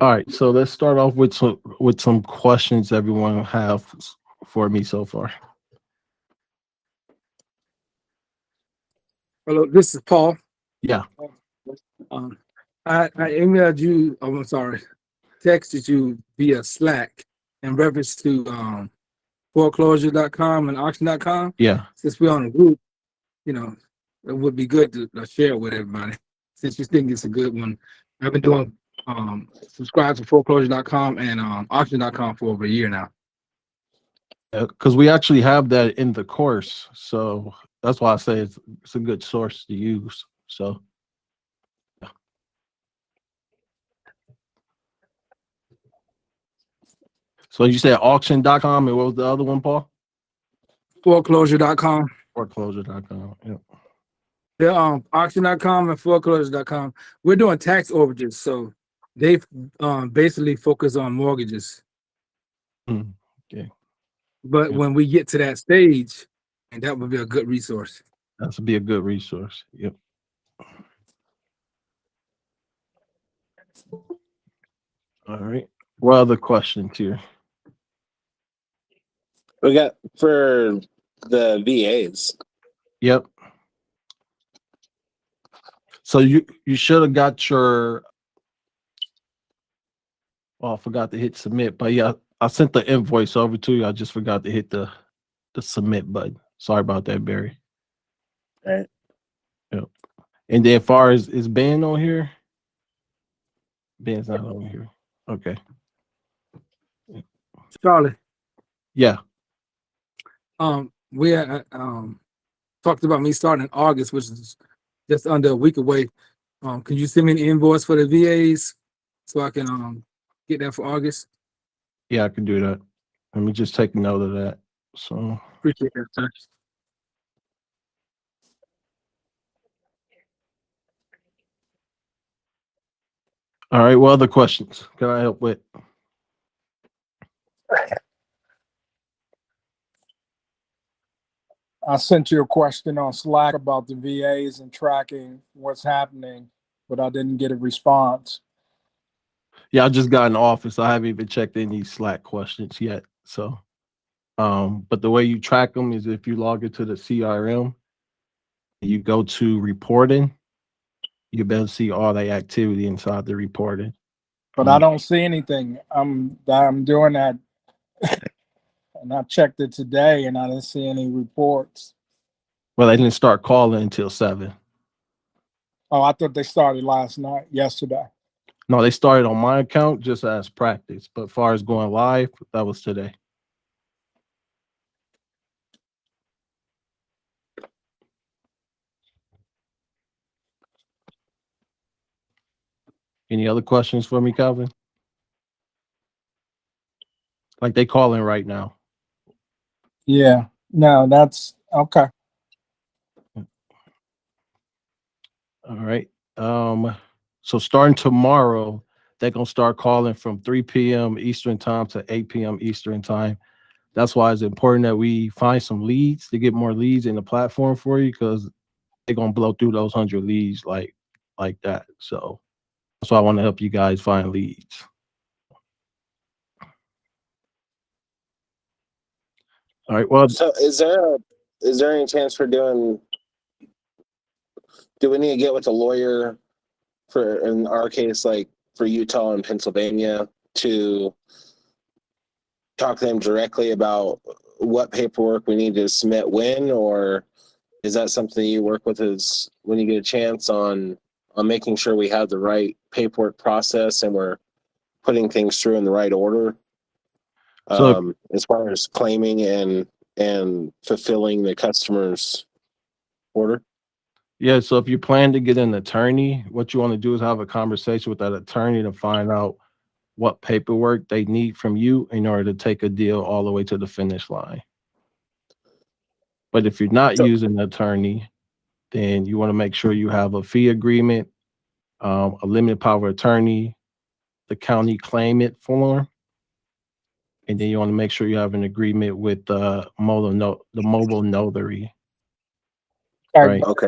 All right, so let's start off with some questions everyone have for me so far. Hello, this is Paul. Yeah. I emailed you. Oh, I'm sorry, texted you via Slack in reference to foreclosure.com and auction.com. Yeah. Since we're on a group, it would be good to share it with everybody. Since you think it's a good one, I've been doing subscribe to foreclosure.com and auction.com for over a year now. Because we actually have that in the course, so that's why I say it's a good source to use. So. So you said auction.com, and what was the other one, Paul? Foreclosure.com. Foreclosure.com. Yeah. The auction.com and foreclosure.com. We're doing tax overages, so they basically focus on mortgages. Okay. But when we get to that stage, and that would be a good resource. That would be a good resource. Yep. All right. What other questions here? We got for the VAs. Yep. So you should have got your. Oh, I forgot to hit submit, but yeah, I sent the invoice over to you. I just forgot to hit the submit button. Sorry about that, Barry. All right. Yep. And then, as far as is Ben on here? Ben's not on here. Okay. Charlie. Yeah. We talked about me starting in August, which is just under a week away. Can you send me an invoice for the VAs so I can get that for August? Yeah, I can do that. Let me just take note of that. So appreciate that, sir. All right, what other questions can I help with? I sent you a question on Slack about the VAs and tracking what's happening, but I didn't get a response. Yeah, I just got in the office. I haven't even checked any Slack questions yet. So, but the way you track them is if you log into the CRM, you go to reporting, you'll be able to see all the activity inside the reporting. But I don't see anything. I'm doing that. And I checked it today and I didn't see any reports. Well, they didn't start calling until 7. Oh, I thought they started yesterday. No, they started on my account just as practice. But as far as going live, that was today. Any other questions for me, Calvin? Like they calling right now. Yeah, no, that's okay. All right. So starting tomorrow, they're gonna start calling from 3 p.m. Eastern time to 8 p.m. Eastern time. That's why it's important that we find some leads to get more leads in the platform for you, because they're gonna blow through those 100 leads like that. So that's why I want to help you guys find leads. All right. Well, so is there any chance for do we need to get with a lawyer for, in our case, like for Utah and Pennsylvania, to talk to them directly about what paperwork we need to submit when, or is that something you work with as when you get a chance on making sure we have the right paperwork process and we're putting things through in the right order? So, as far as claiming and fulfilling the customer's order? Yeah, so if you plan to get an attorney, what you want to do is have a conversation with that attorney to find out what paperwork they need from you in order to take a deal all the way to the finish line. But if you're not using an attorney, then you want to make sure you have a fee agreement, a limited power of attorney, the county claimant form, and then you want to make sure you have an agreement with the mobile notary. Right. Okay.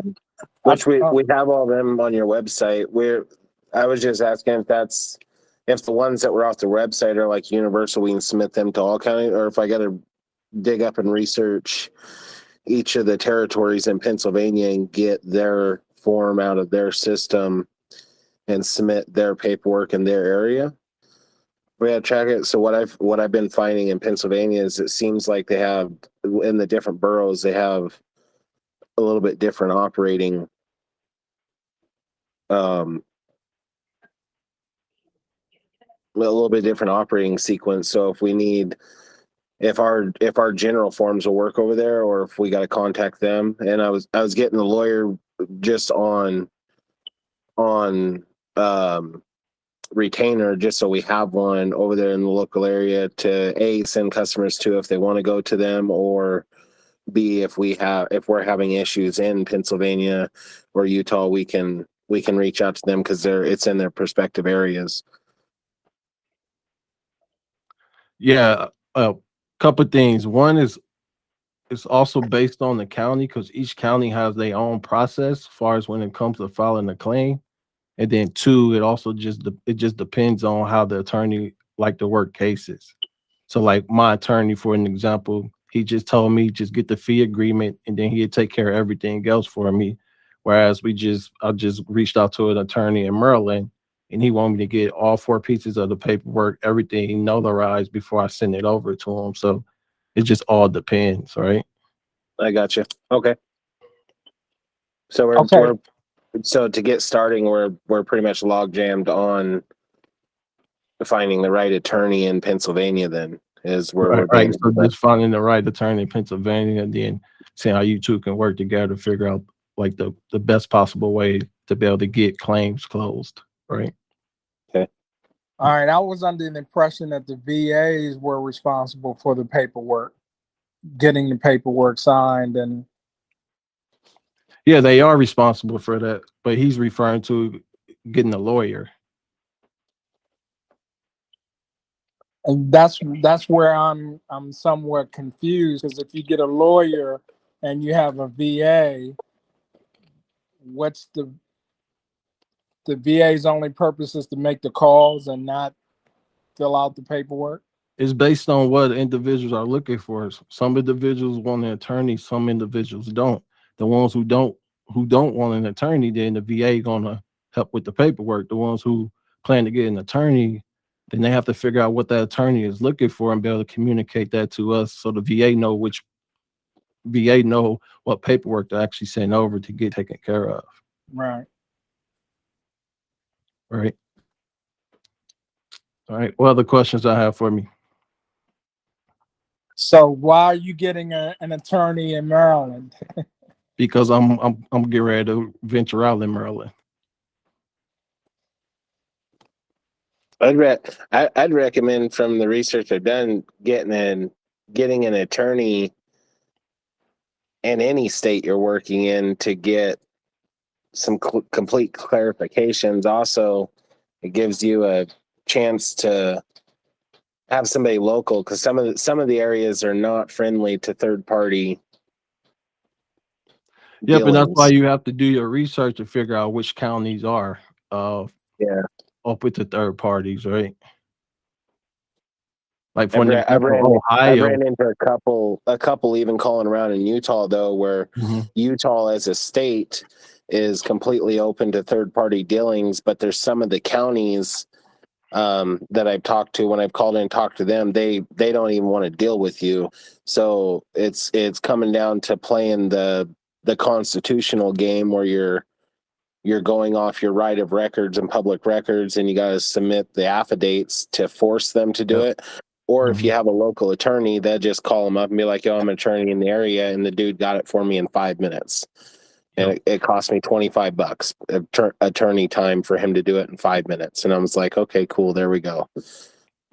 Which we have all them on your website. I was just asking if that's if the ones that were off the website are like universal, we can submit them to all counties, or if I got to dig up and research each of the territories in Pennsylvania and get their form out of their system and submit their paperwork in their area. We gotta track it. So what I've been finding in Pennsylvania is it seems like they have in the different boroughs, they have a little bit different operating a little bit different operating sequence. So if we need, if our general forms will work over there, or if we got to contact them. And I was getting the lawyer just on retainer, just so we have one over there in the local area to send customers to if they want to go to them, or B, if we're having issues in Pennsylvania or Utah, we can reach out to them because it's in their prospective areas. Yeah, a couple of things. One is it's also based on the county, because each county has their own process as far as when it comes to filing a claim. And then two, it also just depends on how the attorney like to work cases. So like my attorney, for an example, he just told me just get the fee agreement and then he'd take care of everything else for me. Whereas I just reached out to an attorney in Maryland and he wanted me to get all 4 pieces of the paperwork, everything notarized before I send it over to him. So it just all depends, right? I got you. Okay. So so to get starting, we're pretty much log jammed on finding the right attorney in Pennsylvania. Then is where we're right. So just finding the right attorney in Pennsylvania, and then seeing how you two can work together to figure out like the best possible way to be able to get claims closed, right? Okay. All right. I was under the impression that the VAs were responsible for the paperwork, getting the paperwork signed, and Yeah, they are responsible for that, but he's referring to getting a lawyer. and that's where I'm somewhat confused, because if you get a lawyer and you have a VA, what's the VA's only purpose is to make the calls and not fill out the paperwork? It's based on what individuals are looking for. Some individuals want an attorney, some individuals don't. The ones who don't want an attorney, then the VA gonna help with the paperwork. The ones who plan to get an attorney, then they have to figure out what that attorney is looking for and be able to communicate that to us, so the VA know what paperwork to actually send over to get taken care of. Right. Right. All right. What other questions I have for me? So why are you getting an attorney in Maryland? Because I'm getting ready to venture out in Maryland. I'd recommend, from the research I've done, getting an attorney in any state you're working in to get some complete clarifications. Also, it gives you a chance to have somebody local, because some of the areas are not friendly to third party. Yeah, but that's why you have to do your research to figure out which counties are up with the third parties, right? Like for I've Ohio, ran into a couple even calling around in Utah though, where Utah as a state is completely open to third party dealings, but there's some of the counties that I've talked to, when I've called in and talked to them, they don't even want to deal with you. So it's coming down to playing the constitutional game where you're going off your right of records and public records, and you got to submit the affidavits to force them to do it. Or if you have a local attorney, they'll just call them up and be like, yo, I'm an attorney in the area, and the dude got it for me in 5 minutes. And it cost me $25 attorney time for him to do it in 5 minutes. And I was like, okay, cool, there we go.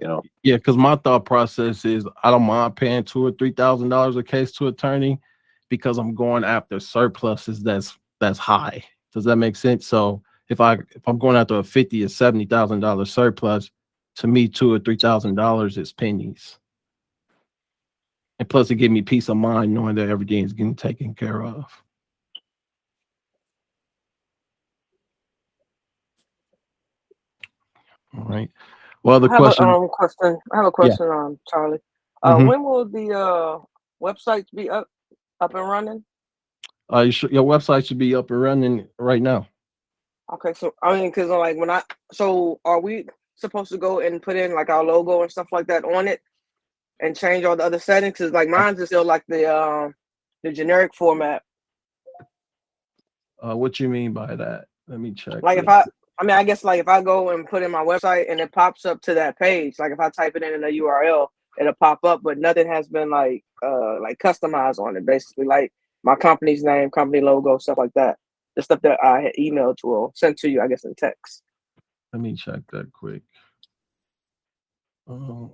Yeah, because my thought process is I don't mind paying $2,000 or $3,000 a case to attorney, because I'm going after surpluses that's high. Does that make sense? So if I'm going after a $50,000 or $70,000 surplus, to me $2,000 or $3,000 is pennies. And plus, it gives me peace of mind knowing that everything is getting taken care of. All right. Well, the I have a question. question. I have a Yeah. question, Charlie. Mhm. When will the websites be up and running? Your website should be up and running right now. Okay, so I mean, because like so are we supposed to go and put in like our logo and stuff like that on it and change all the other settings? Because like mine's is still like the generic format. What you mean by that? Let me check. Like if I mean, I guess like if I go and put in my website and it pops up to that page, like if I type it in the URL, it'll pop up, but nothing has been like customized on it. Basically, like my company's name, company logo, stuff like that. The stuff that I had emailed to or sent to you, I guess, in text. Let me check that quick. All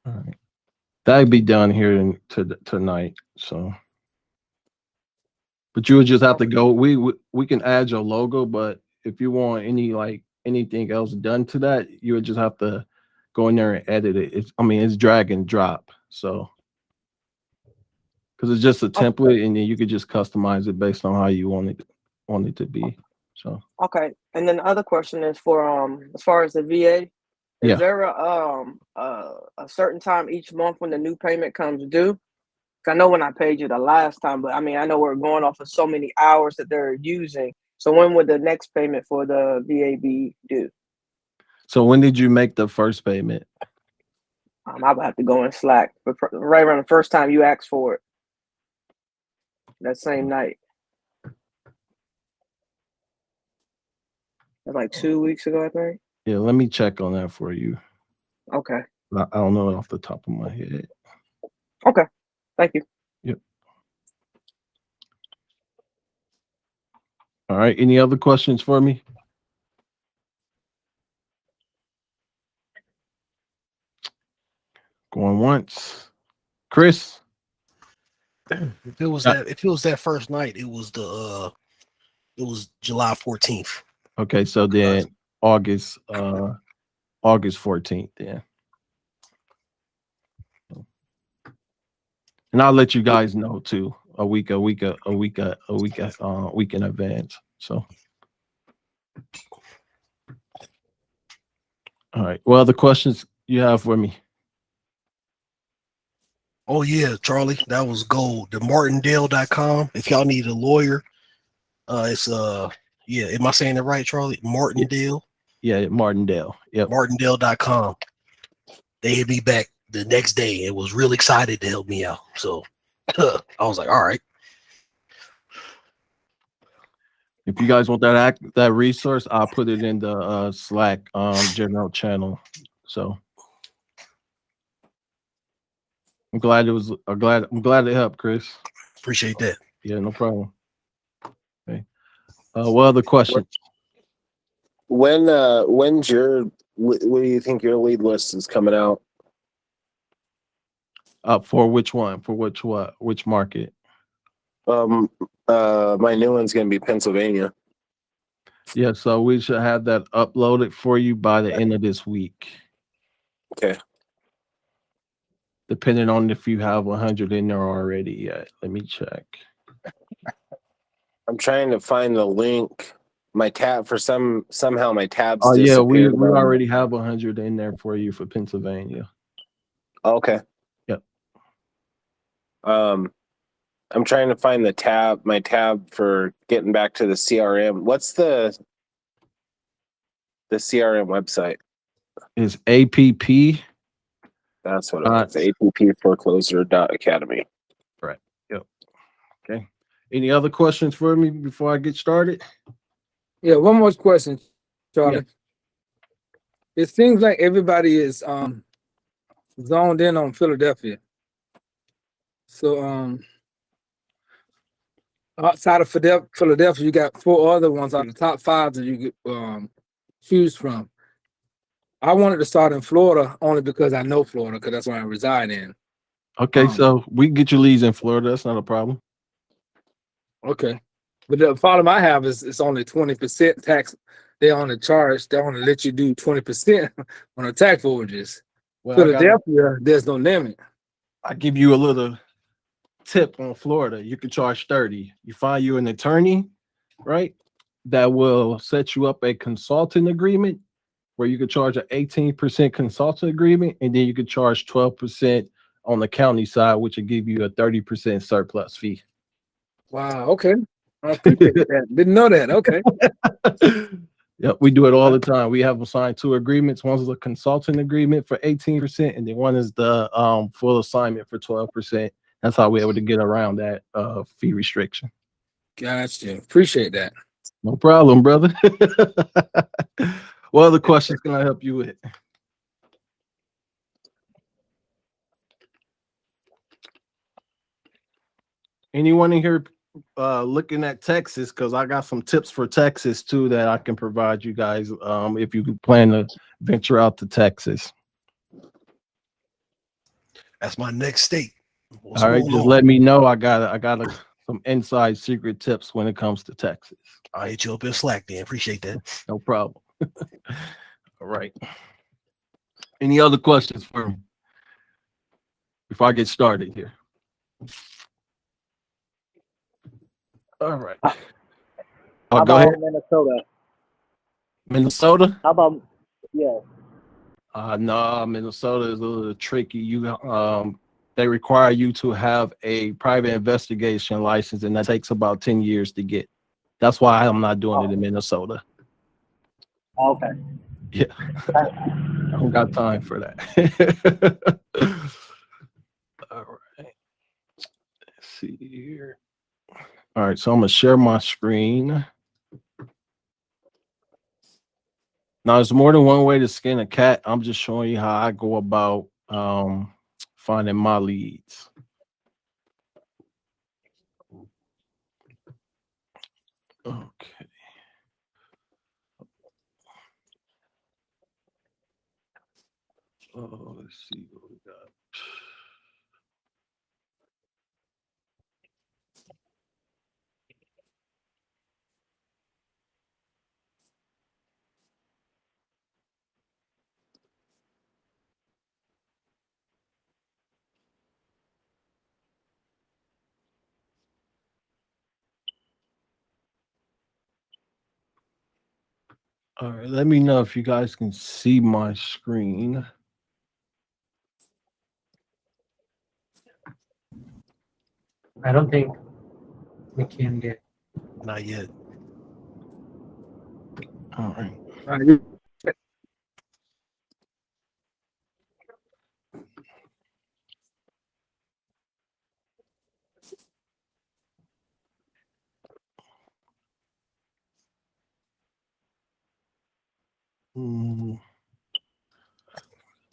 right. That'd be done here tonight. So, but you would just have to go. We can add your logo, but if you want anything else done to that, you would just have to go in there and edit it. It's drag and drop. So, because it's just a template, and then you could just customize it based on how you want it to be. So. Okay, and then the other question is for as far as the VA. Is Yeah. there a certain time each month when the new payment comes due? 'Cause I know when I paid you the last time, but I mean I know we're going off of so many hours that they're using. So when would the next payment for the VA be due? So when did you make the first payment? I would have to go in Slack, but right around the first time you asked for it, that same night. That's like 2 weeks ago, I think. Yeah, let me check on that for you. Okay. I don't know it off the top of my head. Okay. Thank you. Yep. All right. Any other questions for me? Going once. Chris? If it was that first night, it was July 14th. Okay, so then August 14th then. And I'll let you guys know too, a week in advance. So all right. Well, the questions you have for me. Oh yeah, Charlie, that was gold. The martindale.com. If y'all need a lawyer, it's yeah, am I saying it right, Charlie? Martindale. Yeah, Martindale. Yep. Martindale.com. They hit me back the next day and was real excited to help me out. So I was like, all right. If you guys want that resource, I'll put it in the Slack general channel. So I'm glad it helped, Chris. Appreciate that. Yeah, no problem. Okay. What other questions? When's your what do you think your lead list is coming out? For which one? For which market? My new one's gonna be Pennsylvania. Yeah, so we should have that uploaded for you by the end of this week. Okay. Depending on if you have 100 in there already yet. Let me check. I'm trying to find the link. My tab somehow my tabs. Oh yeah, we disappeared. already have 100 in there for you for Pennsylvania. Okay. Yep. I'm trying to find my tab for getting back to the CRM. What's the CRM website? Is APP. That's what it is. APPforeclosure.academy. Right. Yep. Okay. Any other questions for me before I get started? Yeah, one more question, Charlie. Yeah. It seems like everybody is zoned in on Philadelphia. So outside of Philadelphia, you got 4 other ones out of the top 5 that you could choose from. I wanted to start in Florida only because I know Florida, because that's where I reside in. Okay, so we can get your leads in Florida. That's not a problem. Okay. But the problem I have is it's only 20% tax. They only let you do 20% on the tax overages. Well, Philadelphia, there's no limit. I give you a little tip on Florida. You can charge 30. You find you an attorney, right? That will set you up a consulting agreement where you could charge an 18% consulting agreement, and then you could charge 12% on the county side, which will give you a 30% surplus fee. Wow. Okay. I appreciate that. Didn't know that. Okay. Yep, we do it all the time. We have them sign 2 agreements. One is a consulting agreement for 18%, and then one is the full assignment for 12%. That's how we're able to get around that fee restriction. Gotcha. Appreciate that. No problem, brother. What other questions can I help you with? Anyone in here looking at Texas? Because I got some tips for Texas too that I can provide you guys if you plan to venture out to Texas. That's my next state. What's All right, going just on? let me know. I got some inside secret tips when it comes to Texas. I'll hit you up in Slack then. Appreciate that. No problem. All right. Any other questions for me before I get started here? All right. How Go ahead. about Minnesota? Minnesota? How about, yeah. No, Minnesota is a little tricky. They require you to have a private investigation license, and that takes about 10 years to get. That's why I'm not doing it in Minnesota. Okay. Yeah. I don't got time for that. All right. Let's see here. All right, so I'm gonna share my screen. Now, there's more than one way to skin a cat. I'm just showing you how I go about finding my leads. Okay. Oh, let's see what we got. All right, let me know if you guys can see my screen. I don't think we can get. Not yet. All right. All right.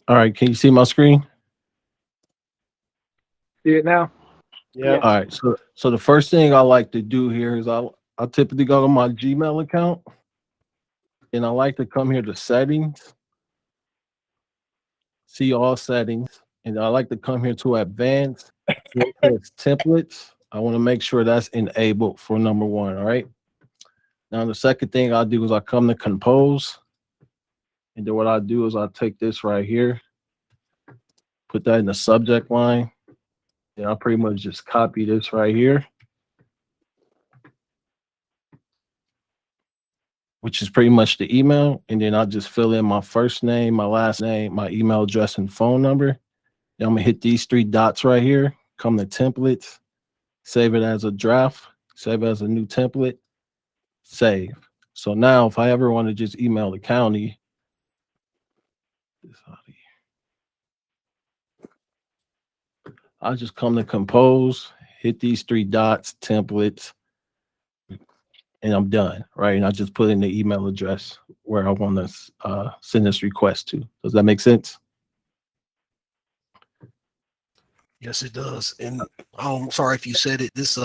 All right, can you see my screen? See it now? Yeah. All right, so the first thing I like to do here is I typically go to my Gmail account, and I like to come here to settings, see all settings, and I like to come here to advanced templates. I want to make sure that's enabled for number 1. All right. Now the second thing I'll do is I come to compose, and then what I do is I take this right here, put that in the subject line. And I'll pretty much just copy this right here, which is pretty much the email. And then I'll just fill in my first name, my last name, my email address, and phone number. Then I'm gonna hit these 3 dots right here, come to templates, save it as a draft, save it as a new template, save. So now if I ever want to just email the county, I'll just come to compose, hit these 3 dots, templates, and I'm done, right? And I just put in the email address where I want to send this request to. Does that make sense? Yes, it does. And I'm sorry if you said it. This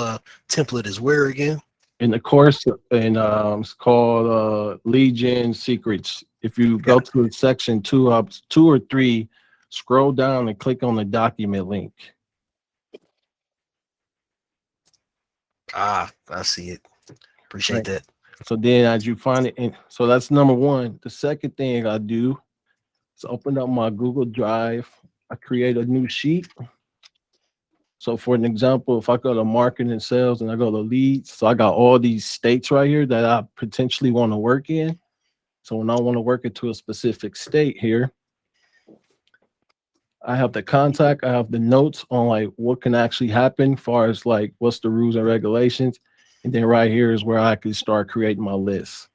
template is where again? In the course, and it's called Lead Gen Secrets. If you go to section 2 or 3, scroll down and click on the document link. Ah, I see it. Appreciate Right. that. So then as you find it, so that's number one. The second thing I do is open up my Google Drive. I create a new sheet. So for an example, if I go to marketing and sales and I go to leads, so I got all these states right here that I potentially want to work in. So when I want to work into a specific state here, I have the contact, I have the notes on like what can actually happen as far as like what's the rules and regulations. And then right here is where I can start creating my list.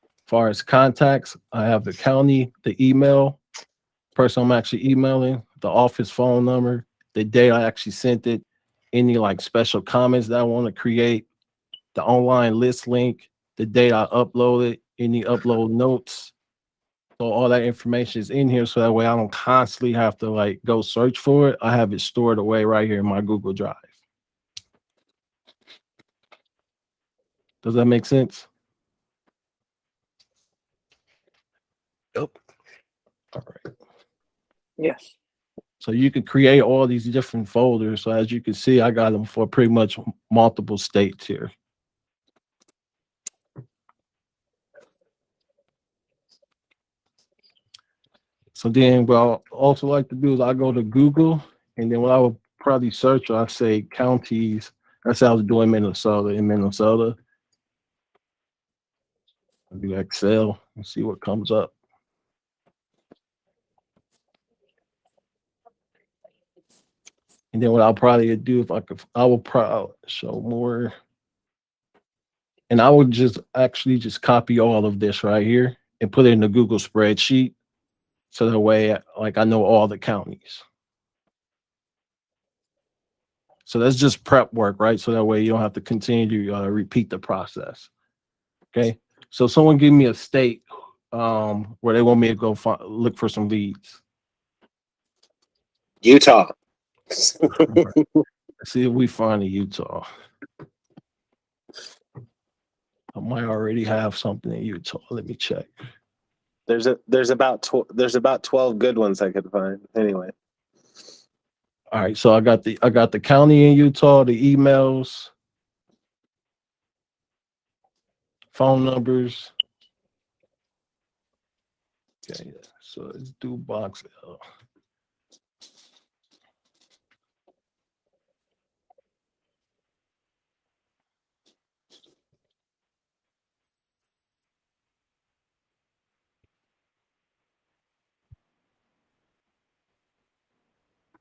As far as contacts, I have the county, the email, person I'm actually emailing, the office phone number, the day I actually sent it, any like special comments that I want to create, the online list link, the date I uploaded, any upload notes. So all that information is in here so that way I don't constantly have to like go search for it. I have it stored away right here in my Google Drive. Does that make sense? Yep. All right. Yes. So you can create all these different folders. So as you can see, I got them for pretty much multiple states here. So then what I also like to do is I go to Google, and then what I would probably search, I say counties. That's how I was doing Minnesota. In Minnesota, I do Excel and see what comes up. And then what I'll probably do if I could, I will probably show more. And I would just actually just copy all of this right here and put it in the Google spreadsheet. So that way, like I know all the counties. So that's just prep work, right? So that way you don't have to continue to repeat the process. Okay. So someone give me a state where they want me to go look for some leads. Utah. Let's see if we find a Utah. I might already have something in Utah. Let me check. There's about 12 good ones I could find. Anyway. All right, so I got the county in Utah, the emails, phone numbers. Okay, so let's do box L.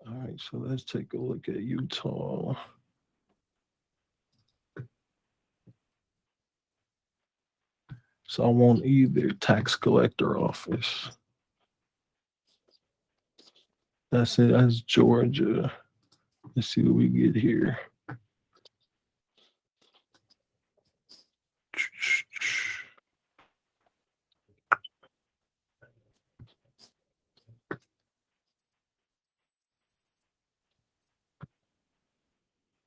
All right, so let's take a look at Utah. So I want either tax collector office. That's it, that's Georgia. Let's see what we get here.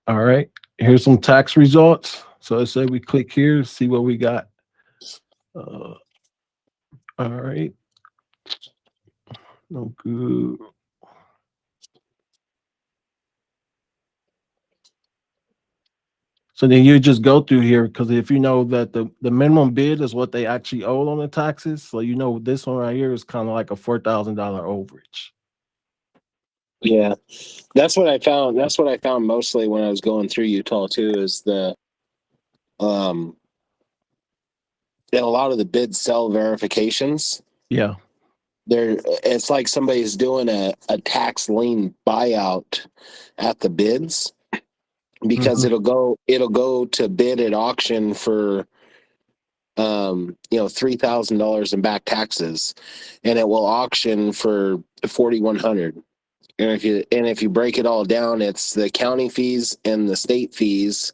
All right, here's some tax results. So let's say we click here, see what we got. All right, no good. So then you just go through here because if you know that the minimum bid is what they actually owe on the taxes, so you know this one right here is kind of like a $4,000 overage. Yeah, that's what I found. That's what I found mostly when I was going through Utah too. Is the and a lot of the bid sell verifications. Yeah, it's like somebody's doing a tax lien buyout at the bids because it'll go to bid at auction for $3,000 in back taxes, and it will auction for $4,100. And if you break it all down, it's the county fees and the state fees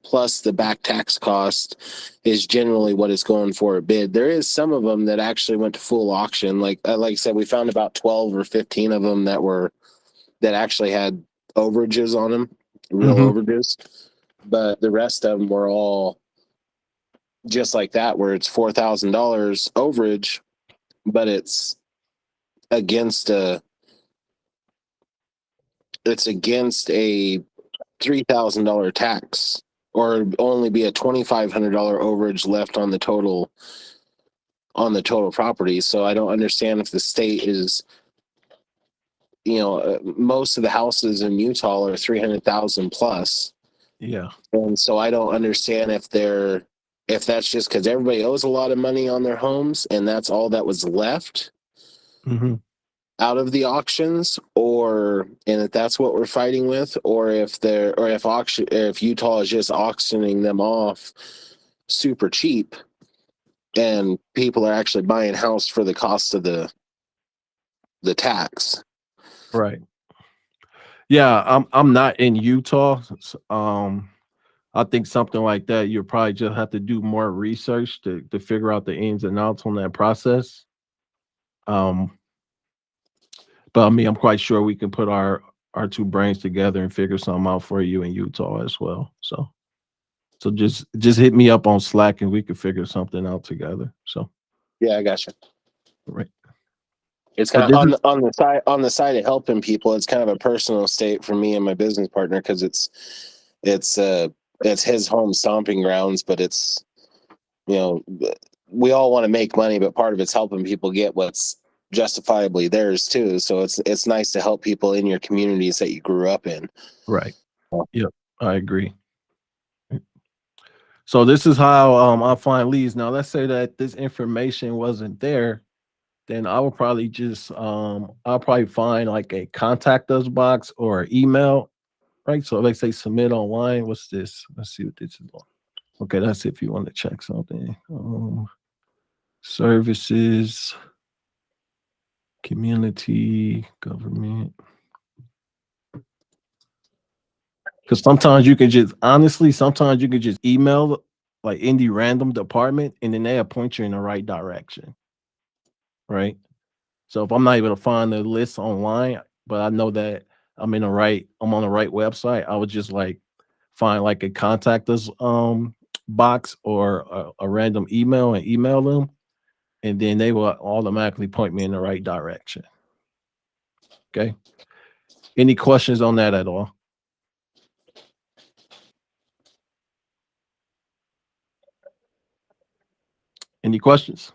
plus the back tax cost is generally what it's going for a bid. There is some of them that actually went to full auction. Like I said, we found about 12 or 15 of them that actually had overages on them, real overages. But the rest of them were all just like that, where it's $4,000 overage, but it's against a $3,000 tax. or only be a $2,500 overage left on the total property. So I don't understand if the state is, most of the houses in Utah are 300,000 plus. Yeah. And so I don't understand if that's just because everybody owes a lot of money on their homes and that's all that was left out of the auctions, and if that's what we're fighting with, or if Utah is just auctioning them off super cheap and people are actually buying house for the cost of the tax. Right. Yeah, I'm not in Utah. I think something like that, you probably just have to do more research to figure out the ins and outs on that process. But I mean, I'm quite sure we can put our two brains together and figure something out for you in Utah as well. So just hit me up on Slack and we can figure something out together. So yeah, I got you. Right. It's kind of on the side of helping people. It's kind of a personal state for me and my business partner because it's his home stomping grounds, but it's, we all want to make money, but part of it's helping people get what's justifiably theirs too. So it's nice to help people in your communities that you grew up in. Right. Yep, I agree. So this is how I find leads. Now let's say that this information wasn't there, then I would probably just I'll probably find like a contact us box or email, right? So let's say submit online. What's this? Let's see what this is on. Okay, that's if you want to check something. Services, community, government. Because sometimes you can just email like any random department and then they'll point you in the right direction. Right. So if I'm not able to find the list online, but I know that I'm on the right website, I would just like find like a contact us box or a random email and email them, and then they will automatically point me in the right direction. Okay. Any questions on that at all? Any questions?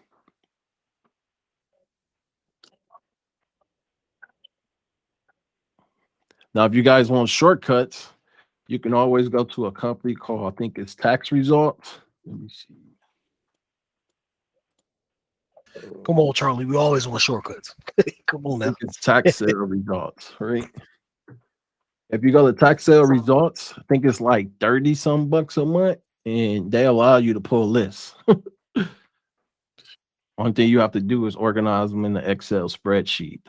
Now, if you guys want shortcuts, you can always go to a company called, I think it's Tax Results. Let me see. Come on, Charlie. We always want shortcuts. Come on now. I think it's Tax Sale Results, right? If you go to Tax Sale Results, I think it's like 30 some bucks a month, and they allow you to pull lists. One thing you have to do is organize them in the Excel spreadsheet.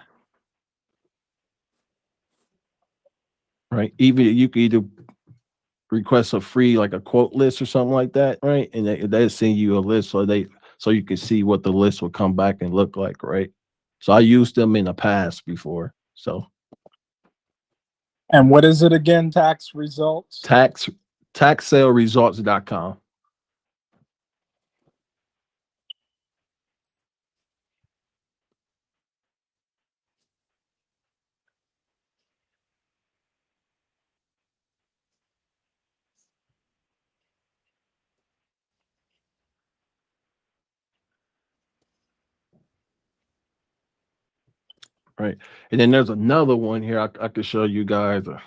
Right? Even you can either request a free like a quote list or something like that, right? And they send you a list so you can see what the list will come back and look like, right? So I used them in the past before. So And what is it again? Tax results? taxsaleresults.com. Right. And then there's another one here I could show you guys. Let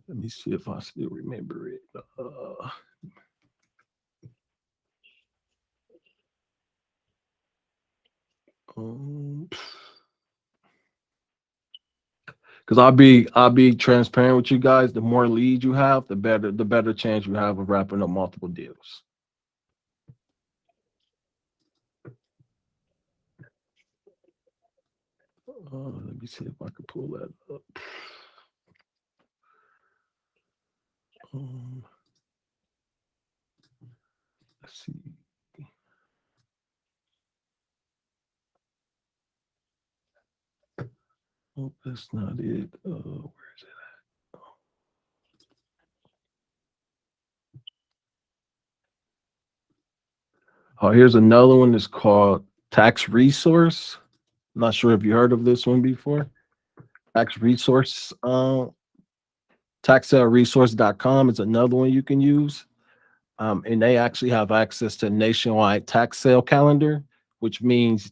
me see if I still remember it. Because I'll be transparent with you guys. The more leads you have, the better chance you have of wrapping up multiple deals. Let me see if I can pull that up. Let's see. Oh, that's not it. Where is it at? Oh, here's another one. It's called Tax Resource. I'm not sure if you heard of this one before. Tax Resource. TaxSaleResource.com is another one you can use. And they actually have access to nationwide tax sale calendar, which means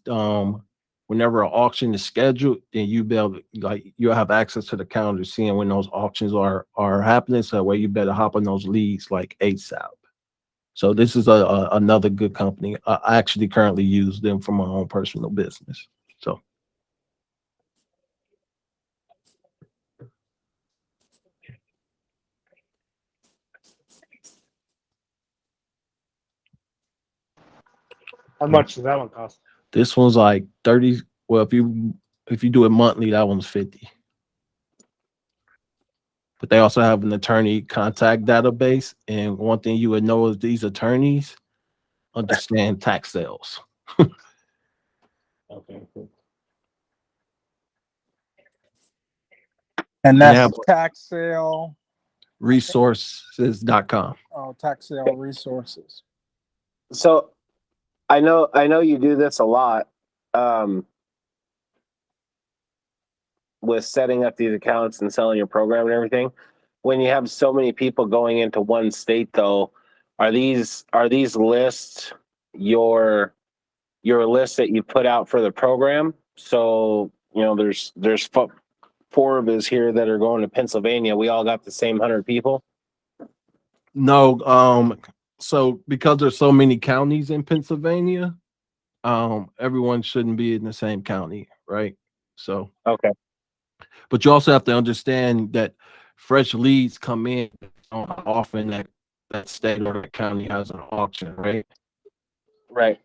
whenever an auction is scheduled, then you'll have access to the calendar, seeing when those auctions are happening. So that way you better hop on those leads like ASAP. So this is another good company. I actually currently use them for my own personal business. So. How much does that one cost? This one's like 30. Well, if you do it monthly, that one's 50. But they also have an attorney contact database. And one thing you would know is these attorneys understand tax sales. Okay, cool. And they that's have tax sale. resources.com. Oh, tax sale resources. So I know you do this a lot with setting up these accounts and selling your program and everything. When you have so many people going into one state, though, are these lists your list that you put out for the program? So there's 4 of us here that are going to Pennsylvania. We all got the same 100 people. No, so because there's so many counties in Pennsylvania, everyone shouldn't be in the same county, right? So Okay. But you also have to understand that fresh leads come in on how often that state or the county has an auction, right? Right.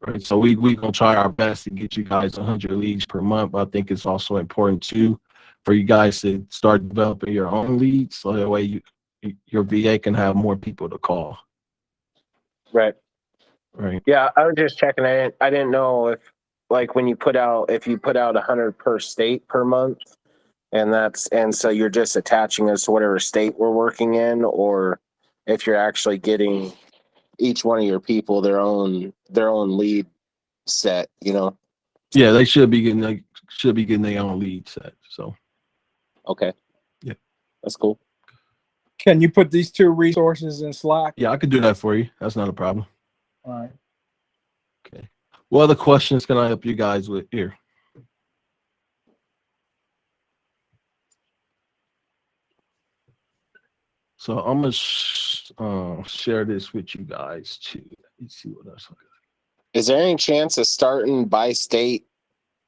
Right. So we gonna try our best to get you guys 100 leads per month. But I think it's also important too for you guys to start developing your own leads, so that way your VA can have more people to call. Right. Right. Yeah, I was just checking. I didn't know if, like, if you put out 100 per state per month, and so you're just attaching us to whatever state we're working in, or if you're actually getting each one of your people their own lead set, Yeah, they should be getting their own lead set. So Okay. Yeah. That's cool. Can you put these 2 resources in Slack? yeah, I could do that for you. That's not a problem. All right. Okay. What other questions can I help you guys with here? So I'm gonna share this with you guys too. Let's see what else I got. Is there any chance of starting by state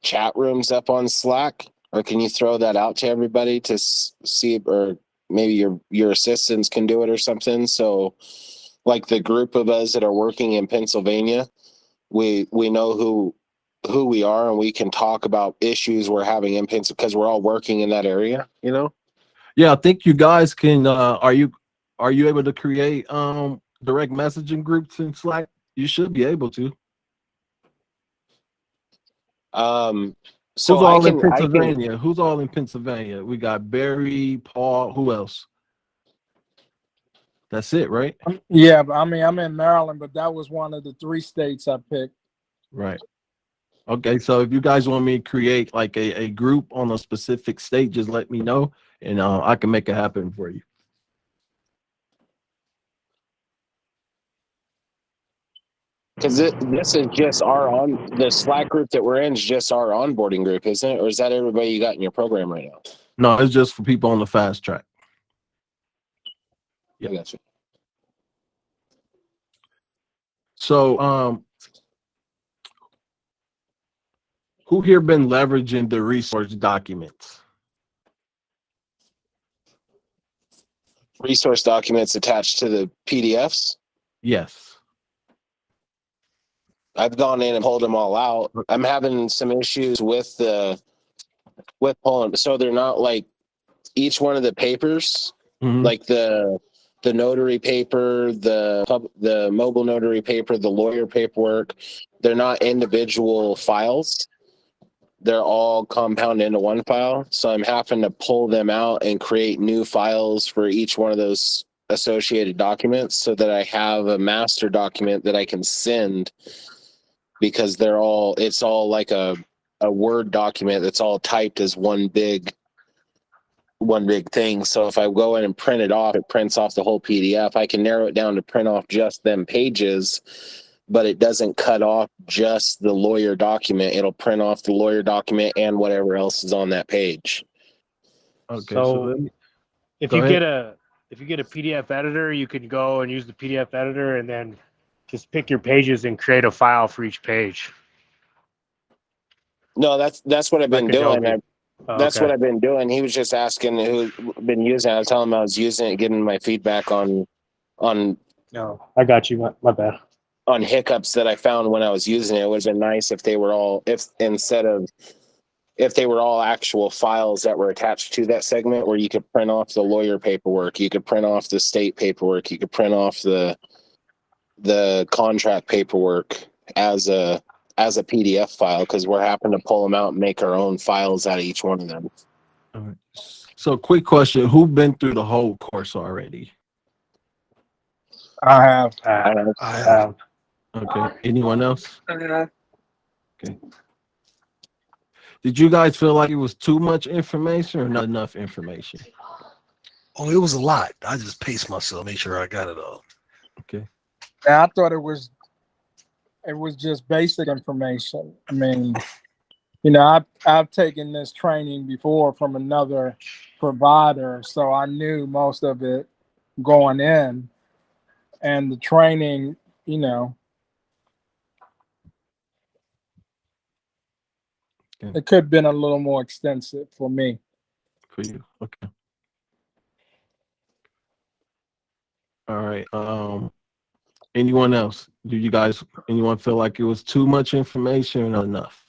chat rooms up on Slack, or can you throw that out to everybody to see, or maybe your assistants can do it or something? So, like the group of us that are working in Pennsylvania, we know who we are, and we can talk about issues we're having in Pennsylvania because we're all working in that area. Yeah, I think you guys can. Are you able to create direct messaging groups in Slack? You should be able to. So Who's all I in can Pennsylvania? Who's all in Pennsylvania? We got Barry, Paul. Who else? That's it, right? Yeah, but I mean, I'm in Maryland, but that was one of the 3 states I picked. Right. Okay, so if you guys want me to create like a group on a specific state, just let me know, and I can make it happen for you. Because this is just the Slack group that we're in is just our onboarding group, isn't it? Or is that everybody you got in your program right now? No, it's just for people on the fast track. Yeah. I got you. So, who here been leveraging the resource documents? Resource documents attached to the PDFs. Yes. I've gone in and pulled them all out. I'm having some issues with pulling. So they're not like each one of the papers, like the notary paper, the mobile notary paper, the lawyer paperwork. They're not individual files. They're all compounded into one file. So I'm having to pull them out and create new files for each one of those associated documents so that I have a master document that I can send, because it's all like a Word document that's all typed as one big one big thing. So if I go in and print it off, it prints off the whole PDF. I can narrow it down to print off just them pages, but it doesn't cut off just the lawyer document. It'll print off the lawyer document and whatever else is on that page. Okay, So let me if go you ahead. get a PDF editor, you can go and use the PDF editor and then just pick your pages and create a file for each page. No, that's what I've been Like doing. Adobe. That's what Okay. I've been doing. He was just asking who's been using it. I was telling him I was using it, getting my feedback on No, I got you. My bad. hiccups that I found when I was using it. It would have been nice if they were all if they were all actual files that were attached to that segment, where you could print off the lawyer paperwork, you could print off the state paperwork, you could print off the contract paperwork as a PDF file, because we're having to pull them out and make our own files out of each one of them. All right. So quick question, who been through the whole course already? I have. I have. Okay, anyone else? Uh, Okay. Did you guys feel like it was too much information or not enough information? Oh, it was a lot. I just paced myself, make sure I got it all. Okay. And I thought it was just basic information. I mean, you know, I've taken this training before from another provider, so I knew most of it going in, and the training, you know, Okay. it could have been a little more extensive for me. For you. Okay. All right. Anyone else? Anyone feel like it was too much information or not enough?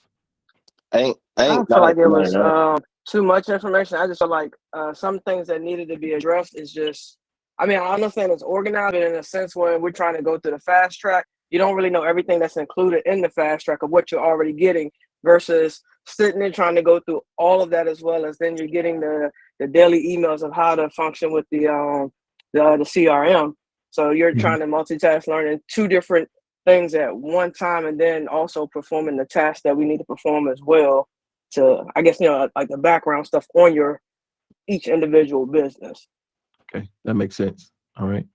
I I think feel like it not was enough. too much information. I just feel like some things that needed to be addressed is just, I mean, I understand it's organized, but in a sense when we're trying to go through the fast track, you don't really know everything that's included in the fast track of what you're already getting versus sitting and trying to go through all of that, as well as then you're getting the daily emails of how to function with the CRM. So you're trying to multitask, learning two different things at one time, and then also performing the tasks that we need to perform as well to, I guess, you know, like the background stuff on your each individual business. Okay, that makes sense. All right.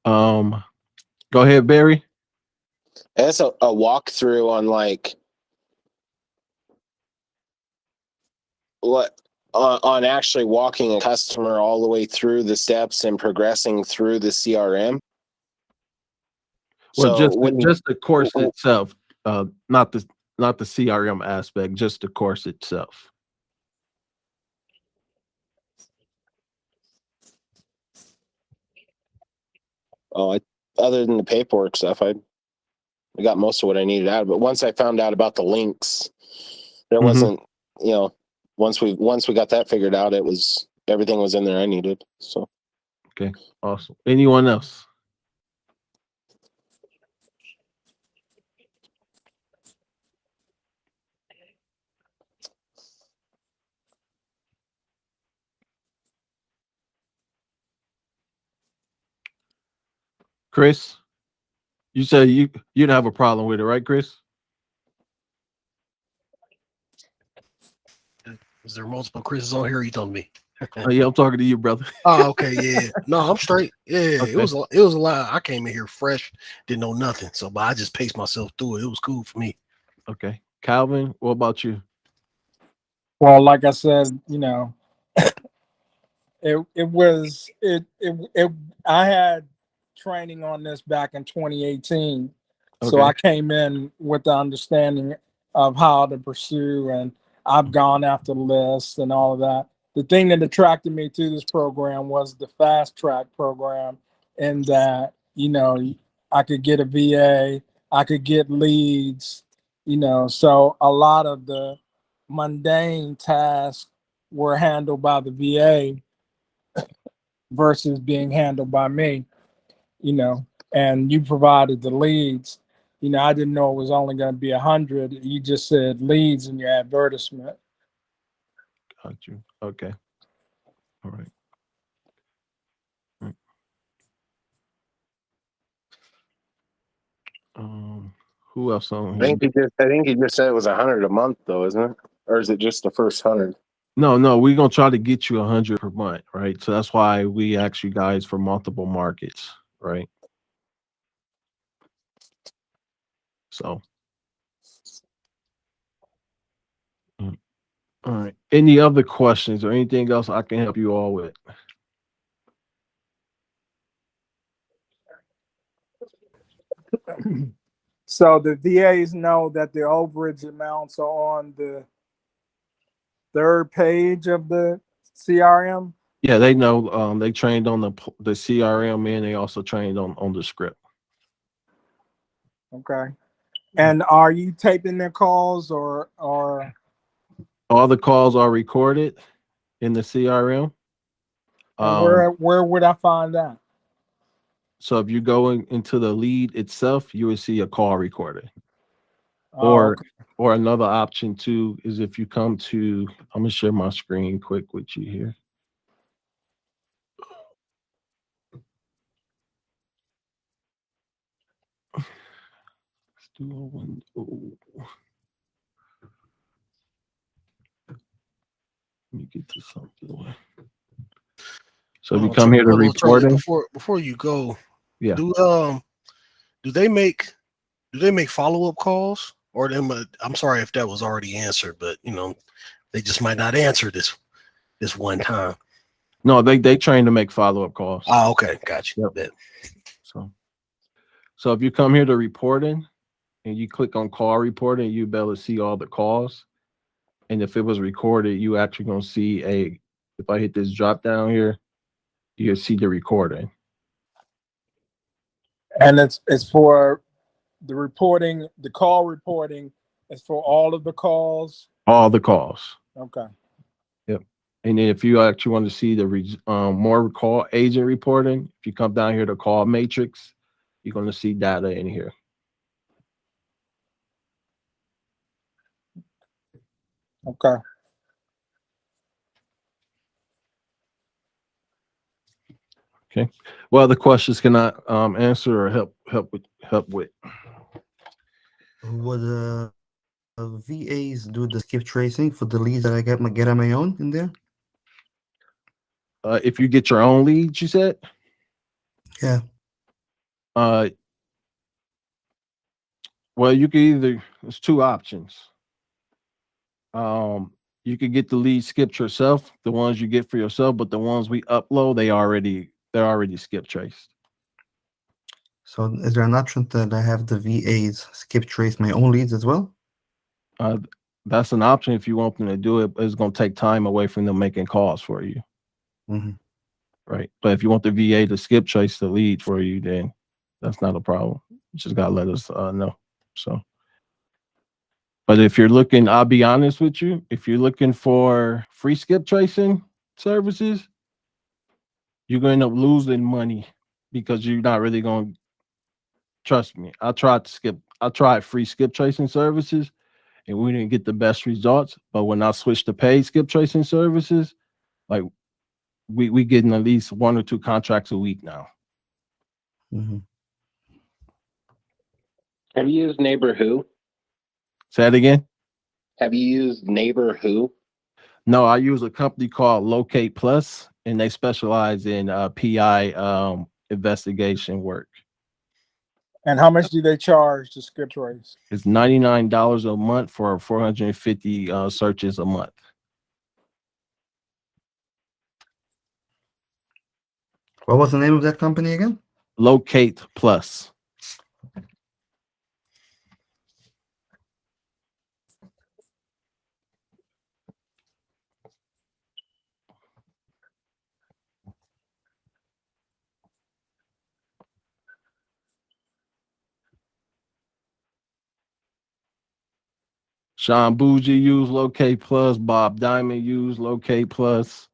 Go ahead, Barry. That's a walkthrough on like what on actually walking a customer all the way through the steps and progressing through the CRM. Well, So when just the course itself, not the CRM aspect, just the course itself. other than the paperwork stuff, I got most of what I needed out of it. But once I found out about the links, there wasn't, you know, once we got that figured out, everything was in there I needed. So okay, awesome. Anyone else? Chris, you said you didn't have a problem with it, right, Chris? Is there multiple Chris's on here? Or you telling me? Oh, yeah, I'm talking to you, brother. Oh, okay, yeah. No, I'm straight. Yeah, Okay. it was a lot. I came in here fresh, didn't know nothing. So, but I just paced myself through it. It was cool for me. Okay, Calvin, what about you? Well, like I said, you know, I had training on this back in 2018. So Okay. I came in with the understanding of how to pursue, and I've gone after lists and all of that. The thing that attracted me to this program was the fast track program, in that, you know, I could get a VA, I could get leads, you know, so a lot of the mundane tasks were handled by the VA versus being handled by me, you know, and you provided the leads. You know, I didn't know it was only going to be 100. You just said leads in your advertisement. Got you. Okay. All right. Who else on I here? think he just said it was 100 a month though, isn't it? Or is it just the first 100? No, we're gonna try to get you 100 per month, right? So that's why we ask you guys for multiple markets, right? So, all right. Any other questions or anything else I can help you all with? So the VAs know that the overage amounts are on the third page of the CRM. Yeah, they know. They trained on the CRM and they also trained on the script. Okay. And are you taping their calls or All the calls are recorded in the CRM. and where would I find that? So if you go into the lead itself, you will see a call recorded. Oh, okay. Or another option too is if you come to, I'm gonna share my screen quick with you here. Let's do a window. Let me get to something. So if you come here to reporting, before you go, yeah. Do they make follow-up calls? Or them? I'm sorry if that was already answered, but you know, they just might not answer this one time. No, they train to make follow-up calls. Oh, okay, gotcha. Yep. So if you come here to reporting and you click on call reporting, you'll be able to see all the calls. And if it was recorded, you actually gonna see if I hit this drop down here, you'll see the recording. And it's for the reporting, the call reporting is for all of the calls. All the calls. Okay. Yep. And then if you actually want to see the more call agent reporting, if you come down here to call matrix, you're going to see data in here. Okay. Okay. Well, the questions cannot answer or help with. Would VAs do the skip tracing for the leads that I get on my own in there? If you get your own leads, you said? Yeah. Well, you can there's two options. You could get the lead skipped yourself, the ones you get for yourself, but the ones we upload, they're already skip traced. So is there an option that I have the VAs skip trace my own leads as well? That's an option if you want them to do it, but it's going to take time away from them making calls for you. Mm-hmm. Right. But if you want the VA to skip trace the lead for you, then that's not a problem. You just got to let us know. So, but if you're looking, I'll be honest with you, if you're looking for free skip tracing services, you're going to end up losing money because you're not really going to trust me. I tried free skip tracing services and we didn't get the best results. But when I switched to paid skip tracing services, like we getting at least 1 or 2 contracts a week now. Mm-hmm. Have you used Neighbor Who? Say that again. Have you used Neighbor Who? No, I use a company called Locate Plus, and they specialize in PI investigation work. And how much do they charge to skip trace? It's $99 a month for 450 searches a month. What was the name of that company again? Locate Plus. Sean Bougie used Locate Plus. Bob Diamond used Locate Plus.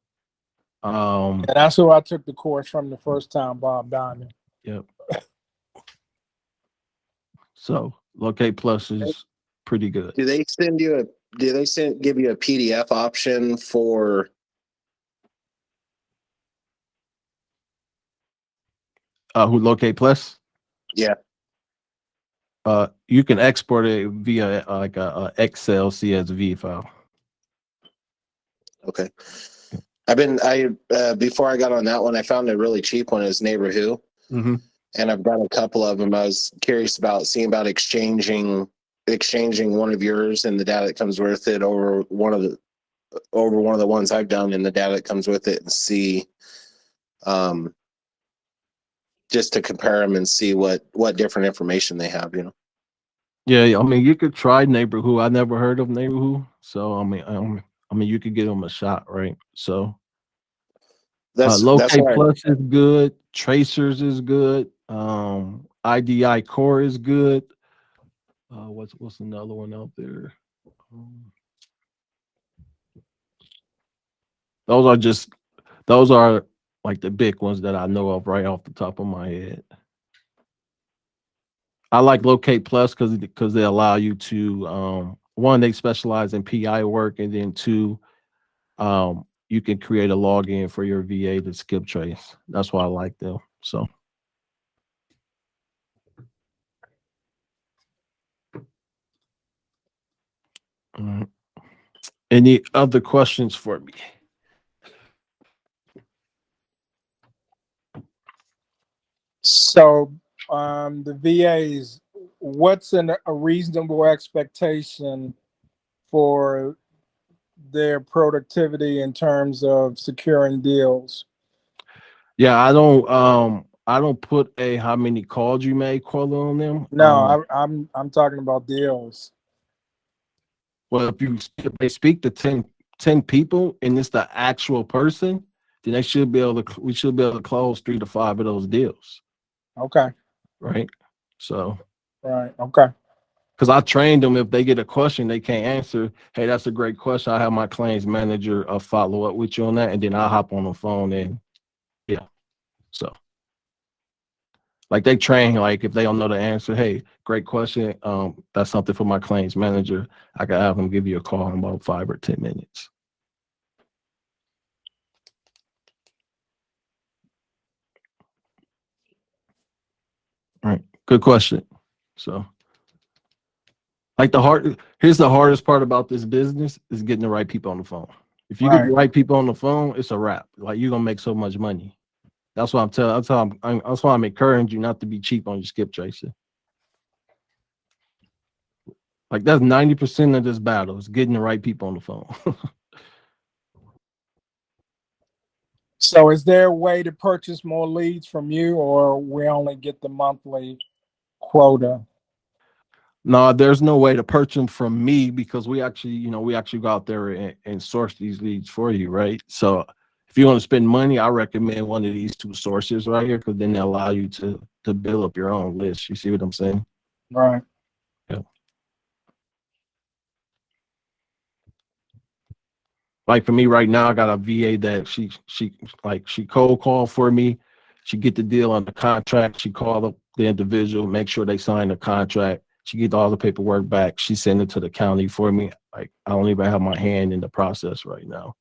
And that's who I took the course from the first time, Bob Diamond. Yep. So Locate Plus is pretty good. Do they give you a PDF option for who Locate Plus? Yeah. You can export it via like a Excel CSV file. Okay. Before I got on that one, I found a really cheap one is Neighbor Mm-hmm. and I've done a couple of them. I was curious about exchanging one of yours and the data that comes with it over one of the ones I've done and the data that comes with it, and see, just to compare them and see what different information they have, you know. Yeah, I mean, you could try Neighborhood. I never heard of Neighborhood, so I mean, you could give them a shot, right? So, That's Locate why Plus is good. Tracers is good. IDI Core is good. What's another one out there? Those are like the big ones that I know of right off the top of my head. I like Locate Plus because they allow you to one, they specialize in PI work, and then two, you can create a login for your VA to skip trace. That's why I like them. So. All right. Any other questions for me? So the VAs, what's a reasonable expectation for their productivity in terms of securing deals? Yeah, I don't put a how many calls you made quota on them. No, I'm talking about deals. Well, if they speak to 10 people and it's the actual person, then we should be able to close 3 to 5 of those deals. Okay. Right. So. Right. Okay. Because I trained them, if they get a question they can't answer, hey, that's a great question. I have my claims manager follow up with you on that, and then I'll hop on the phone and yeah. So like they train, like if they don't know the answer, hey, great question. That's something for my claims manager. I can have them give you a call in about 5 or 10 minutes. All right. Good question. So like here's the hardest part about this business is getting the right people on the phone. If you get the right people on the phone, it's a wrap. Like you're gonna make so much money. That's why that's why I'm encouraging you not to be cheap on your skip tracing. Like that's 90% of this battle is getting the right people on the phone. So is there a way to purchase more leads from you, or we only get the monthly quota? No, there's no way to purchase them from me because we actually go out there and source these leads for you, right? So if you want to spend money, I recommend one of these 2 sources right here, because then they allow you to build up your own list. You see what I'm saying? Right. Yeah. Like for me right now, I got a VA that she cold call for me. She get the deal on the contract. She called up the individual, make sure they sign the contract. She get all the paperwork back. She send it to the county for me. Like I don't even have my hand in the process right now.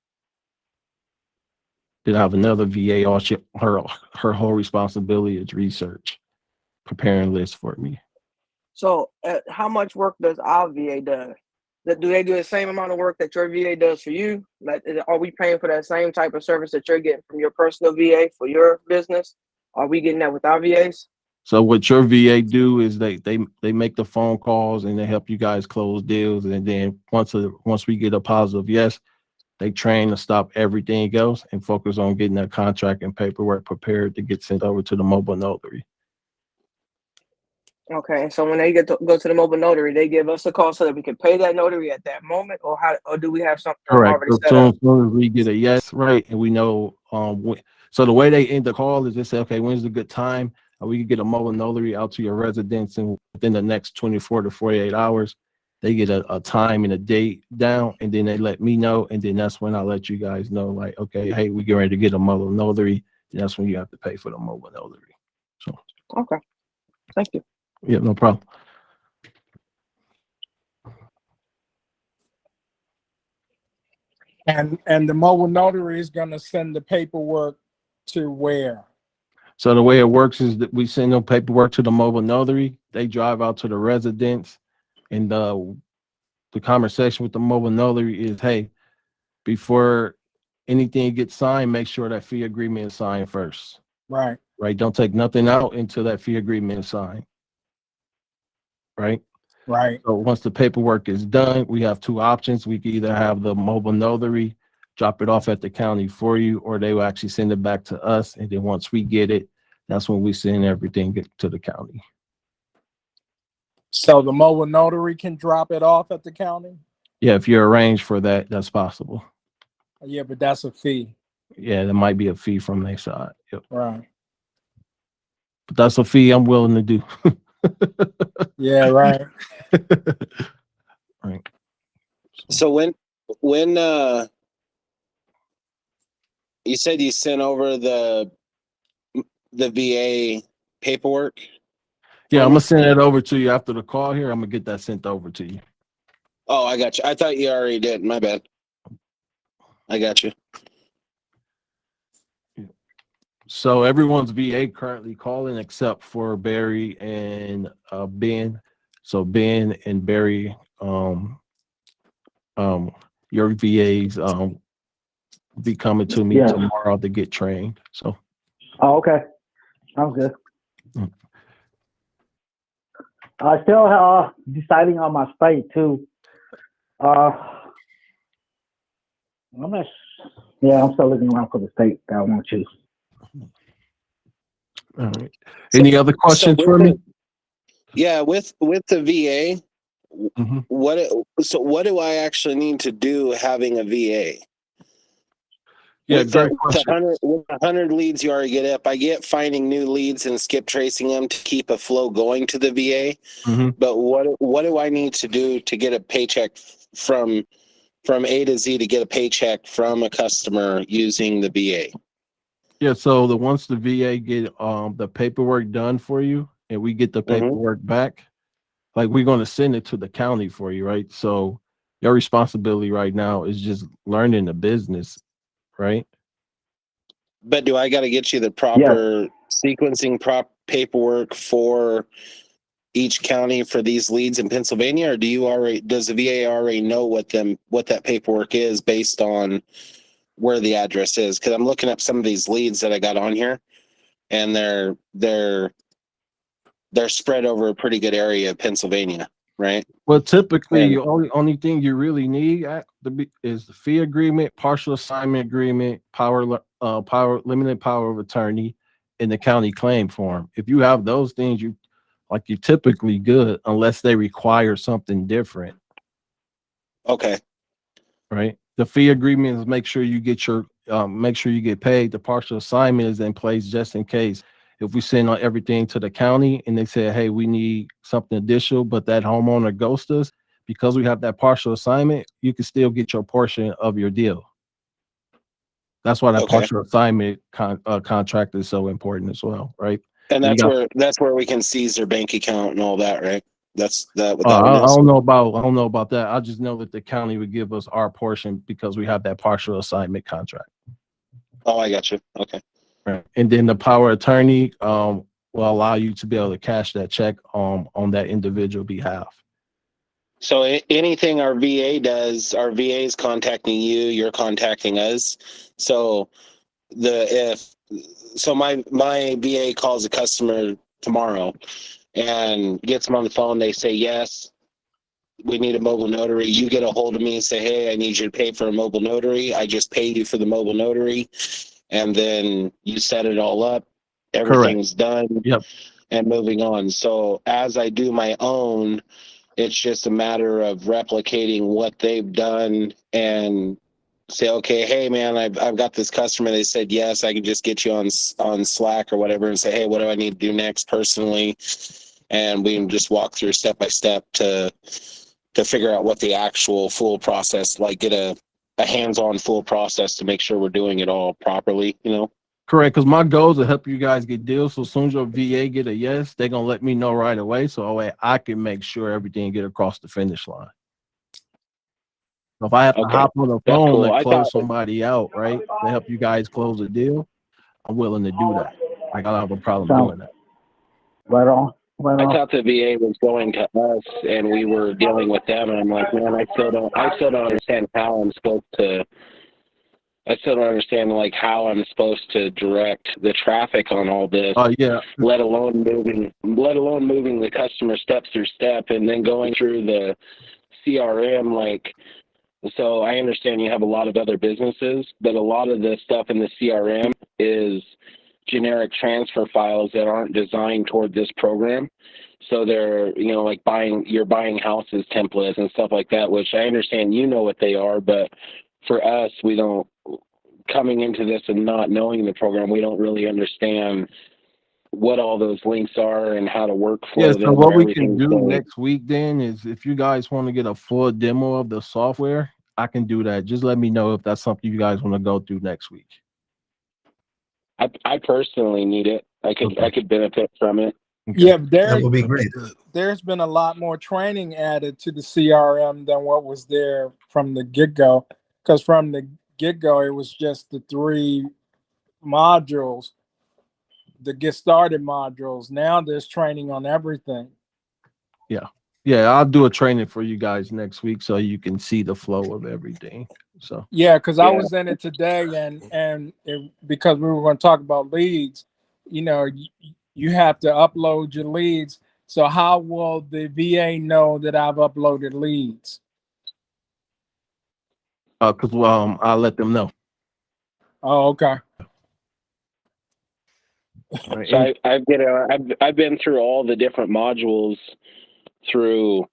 Then I have another VA. Her whole responsibility is research, preparing lists for me. So how much work does our VA do? Do they do the same amount of work that your VA does for you? Like, are we paying for that same type of service that you're getting from your personal VA for your business? Are we getting that with our VAs? So what your VA do is they make the phone calls and they help you guys close deals. And then once we get a positive yes, they train to stop everything else and focus on getting that contract and paperwork prepared to get sent over to the mobile notary. Okay, so when they go to the mobile notary, they give us a call so that we can pay that notary at that moment, or do we have something already set up? As soon as we get a yes, right, and we know so the way they end the call is they say, okay, when's a good time? We can get a mobile notary out to your residence, and within the next 24 to 48 hours, they get a time and a date down, and then they let me know, and then that's when I let you guys know, like, okay, hey, we get ready to get a mobile notary, and that's when you have to pay for the mobile notary. So okay, thank you. Yeah, no problem. And the mobile notary is going to send the paperwork to where? So the way it works is that we send them paperwork to the mobile notary. They drive out to the residence, and the conversation with the mobile notary is, hey, before anything gets signed, make sure that fee agreement is signed first. Right. Right. Don't take nothing out until that fee agreement is signed. Right. Right. So once the paperwork is done, we have two options. We can either have the mobile notary drop it off at the county for you, or they will actually send it back to us. And then once we get it, that's when we send everything to the county. So the mobile notary can drop it off at the county? Yeah, if you're arranged for that, that's possible. Yeah, but that's a fee. Yeah, there might be a fee from their side. Yep. Right. But that's a fee I'm willing to do. Yeah, right. Right. So when you said you sent over the VA paperwork? Yeah, I'm gonna send it over to you after the call here. I'm gonna get that sent over to you. Oh, I got you. I thought you already did. My bad. I got you. So everyone's VA currently calling except for Barry and Ben. So Ben and Barry, your VAs be coming to me tomorrow to get trained. So Oh, okay. Sounds good. Mm. Still deciding on my state too. I'm not. I'm still looking around for the state that I want to choose. all right. Any other questions for me? Yeah, with the VA, Mhm. what do I actually need to do having a VA? Yeah, With great the question. 100 leads you already get up, I get finding new leads and skip tracing them to keep a flow going to the VA. Mhm. But what do I need to do to get a paycheck from A to Z to get a paycheck from a customer using the VA? Yeah, so once the VA get the paperwork done for you and we get the paperwork back, like we're gonna send it to the county for you, right? So your responsibility right now is just learning the business, right? But do I got to get you the proper sequencing paperwork for each county for these leads in Pennsylvania, or does the VA already know what that paperwork is based on where the address is? Because I'm looking up some of these leads that I got on here, and they're spread over a pretty good area of Pennsylvania, right? Well, typically, And- the only thing you really need is the fee agreement, partial assignment agreement, limited power of attorney, and the county claim form. If you have those things, you're typically good, unless they require something different. Okay. Right. The fee agreement is make sure you get paid. The partial assignment is in place just in case. If we send everything to the county and they say, hey, we need something additional, but that homeowner ghosts us, because we have that partial assignment, you can still get your portion of your deal. That's why that partial assignment contract is so important as well, right? And that's where we can seize their bank account and all that, right? That's that. I don't know about that. I just know that the county would give us our portion because we have that partial assignment contract. Oh, I got you. Okay. Right. And then the power of attorney will allow you to be able to cash that check on that individual behalf. So anything our VA does, our VA is contacting you, you're contacting us. So my VA calls a customer tomorrow and gets them on the phone. They say, yes, we need a mobile notary. You get a hold of me and say, hey, I need you to pay for a mobile notary. I just paid you for the mobile notary. And then you set it all up. Everything's done. Yep. And moving on. So as I do my own, it's just a matter of replicating what they've done and say, okay, hey man, I've got this customer. They said, yes, I can just get you on Slack or whatever and say, hey, what do I need to do next personally? And we can just walk through step by step to figure out what the actual full process, like get a hands-on full process to make sure we're doing it all properly, Correct, because my goal is to help you guys get deals. So as soon as your VA get a yes, they're gonna let me know right away, so I can make sure everything get across the finish line. So if I have to hop on the phone and close somebody out, right, to help you guys close a deal, I'm willing to do that. I don't have a problem doing that. Right on. Went I off. thought the VA was going to us and we were dealing with them, and I'm like, man, I still don't understand how I'm supposed to. I still don't understand like how I'm supposed to direct the traffic on all this. Yeah. Let alone moving the customer step through step and then going through the CRM. Like, so I understand you have a lot of other businesses, but a lot of the stuff in the CRM is generic transfer files that aren't designed toward this program. So they're, you know, like you're buying houses templates and stuff like that, which I understand you know what they are, but for us, we don't, coming into this and not knowing the program, we don't really understand what all those links are and how to workflow Yeah, them. so what we can everything's do going. next week then is if you guys want to get a full demo of the software, I can do that. Just let me know if that's something you guys want to go through next week. I personally need it. I could benefit from it. Okay. Yeah, That would be great. there's been a lot more training added to the CRM than what was there from the get-go. Because from the get-go, it was just the 3 modules, the get started modules. Now there's training on everything. Yeah, I'll do a training for you guys next week so you can see the flow of everything. So Yeah, because I Yeah. was in it today, and because we were going to talk about leads, you know, you have to upload your leads. So how will the VA know that I've uploaded leads? because I'll let them know. Oh, okay. All right. So I've been through all the different modules through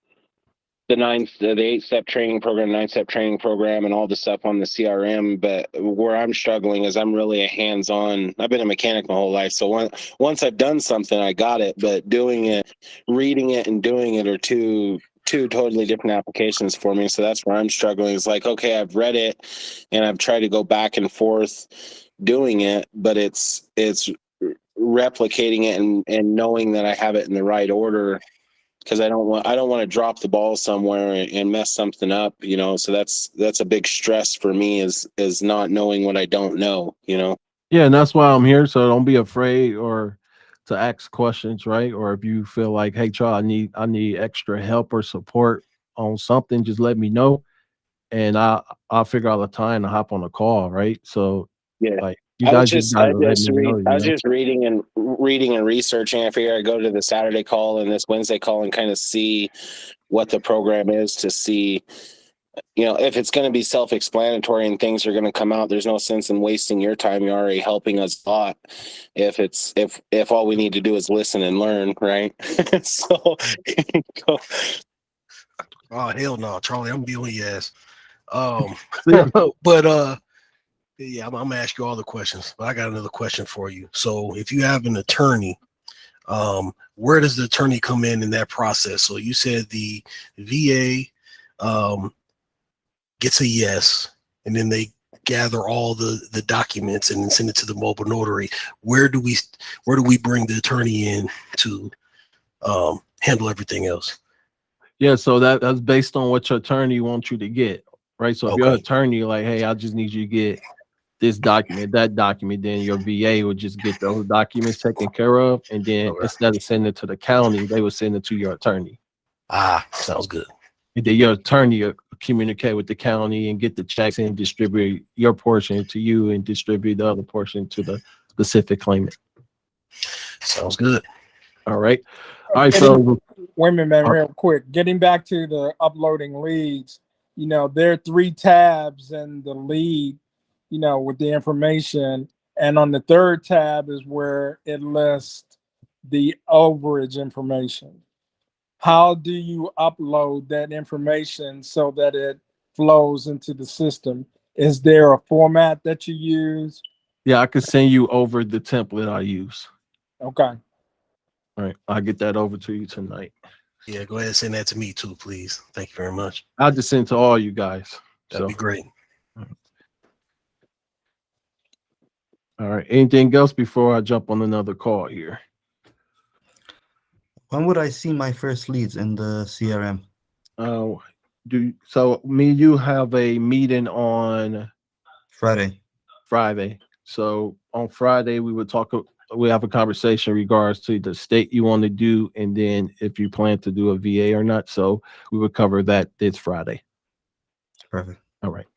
the 8-step training program, 9-step training program, and all the stuff on the CRM. But where I'm struggling is I'm really a hands-on. I've been a mechanic my whole life, so once I've done something, I got it. But doing it, reading it, and doing it are two totally different applications for me. So that's where I'm struggling. It's like, okay, I've read it, and I've tried to go back and forth doing it, but it's replicating it and knowing that I have it in the right order. Because I don't want to drop the ball somewhere and mess something up, you know. So that's a big stress for me is not knowing what I don't know, you know. Yeah, and that's why I'm here. So don't be afraid or to ask questions, right? Or if you feel like, hey, Charles, I need extra help or support on something, just let me know, and I'll figure out a time to hop on a call, right? So Yeah. like you guys just gotta let me know. I was just reading and researching. I figured I'd go to the Saturday call and this Wednesday call and kind of see what the program is, to see, you know, if it's going to be self-explanatory and things are going to come out. There's no sense in wasting your time. You're already helping us a lot. If all we need to do is listen and learn, right? So go. Oh hell no, Charlie, I'm gonna be on your ass. Yeah, I'm gonna ask you all the questions, but I got another question for you. So if you have an attorney, where does the attorney come in that process? So you said the VA gets a yes, and then they gather all the documents and then send it to the mobile notary. Where do we bring the attorney in to handle everything else? Yeah, so that's based on what your attorney wants you to get, right? So if your attorney like, hey, I just need you to get this document, that document, then your VA would just get those documents taken care of, and then instead of sending it to the county, they would send it to your attorney. Sounds good. And then your attorney will communicate with the county and get the checks and distribute your portion to you and distribute the other portion to the specific claimant. Sounds good. All right. All right. So wait a minute, man, real quick. Getting back to the uploading leads, you know, there are 3 tabs in the lead, you know, with the information. And on the 3rd tab is where it lists the overage information. How do you upload that information so that it flows into the system? Is there a format that you use? Yeah, I could send you over the template I use. Okay. All right. I'll get that over to you tonight. Yeah, go ahead and send that to me too, please. Thank you very much. I'll just send it to all you guys. That'd be great. All right. Anything else before I jump on another call here? When would I see my first leads in the CRM? So me and you have a meeting on Friday. So on Friday we would talk we have a conversation in regards to the state you want to do, and then if you plan to do a VA or not. So we will cover that this Friday. Perfect. All right.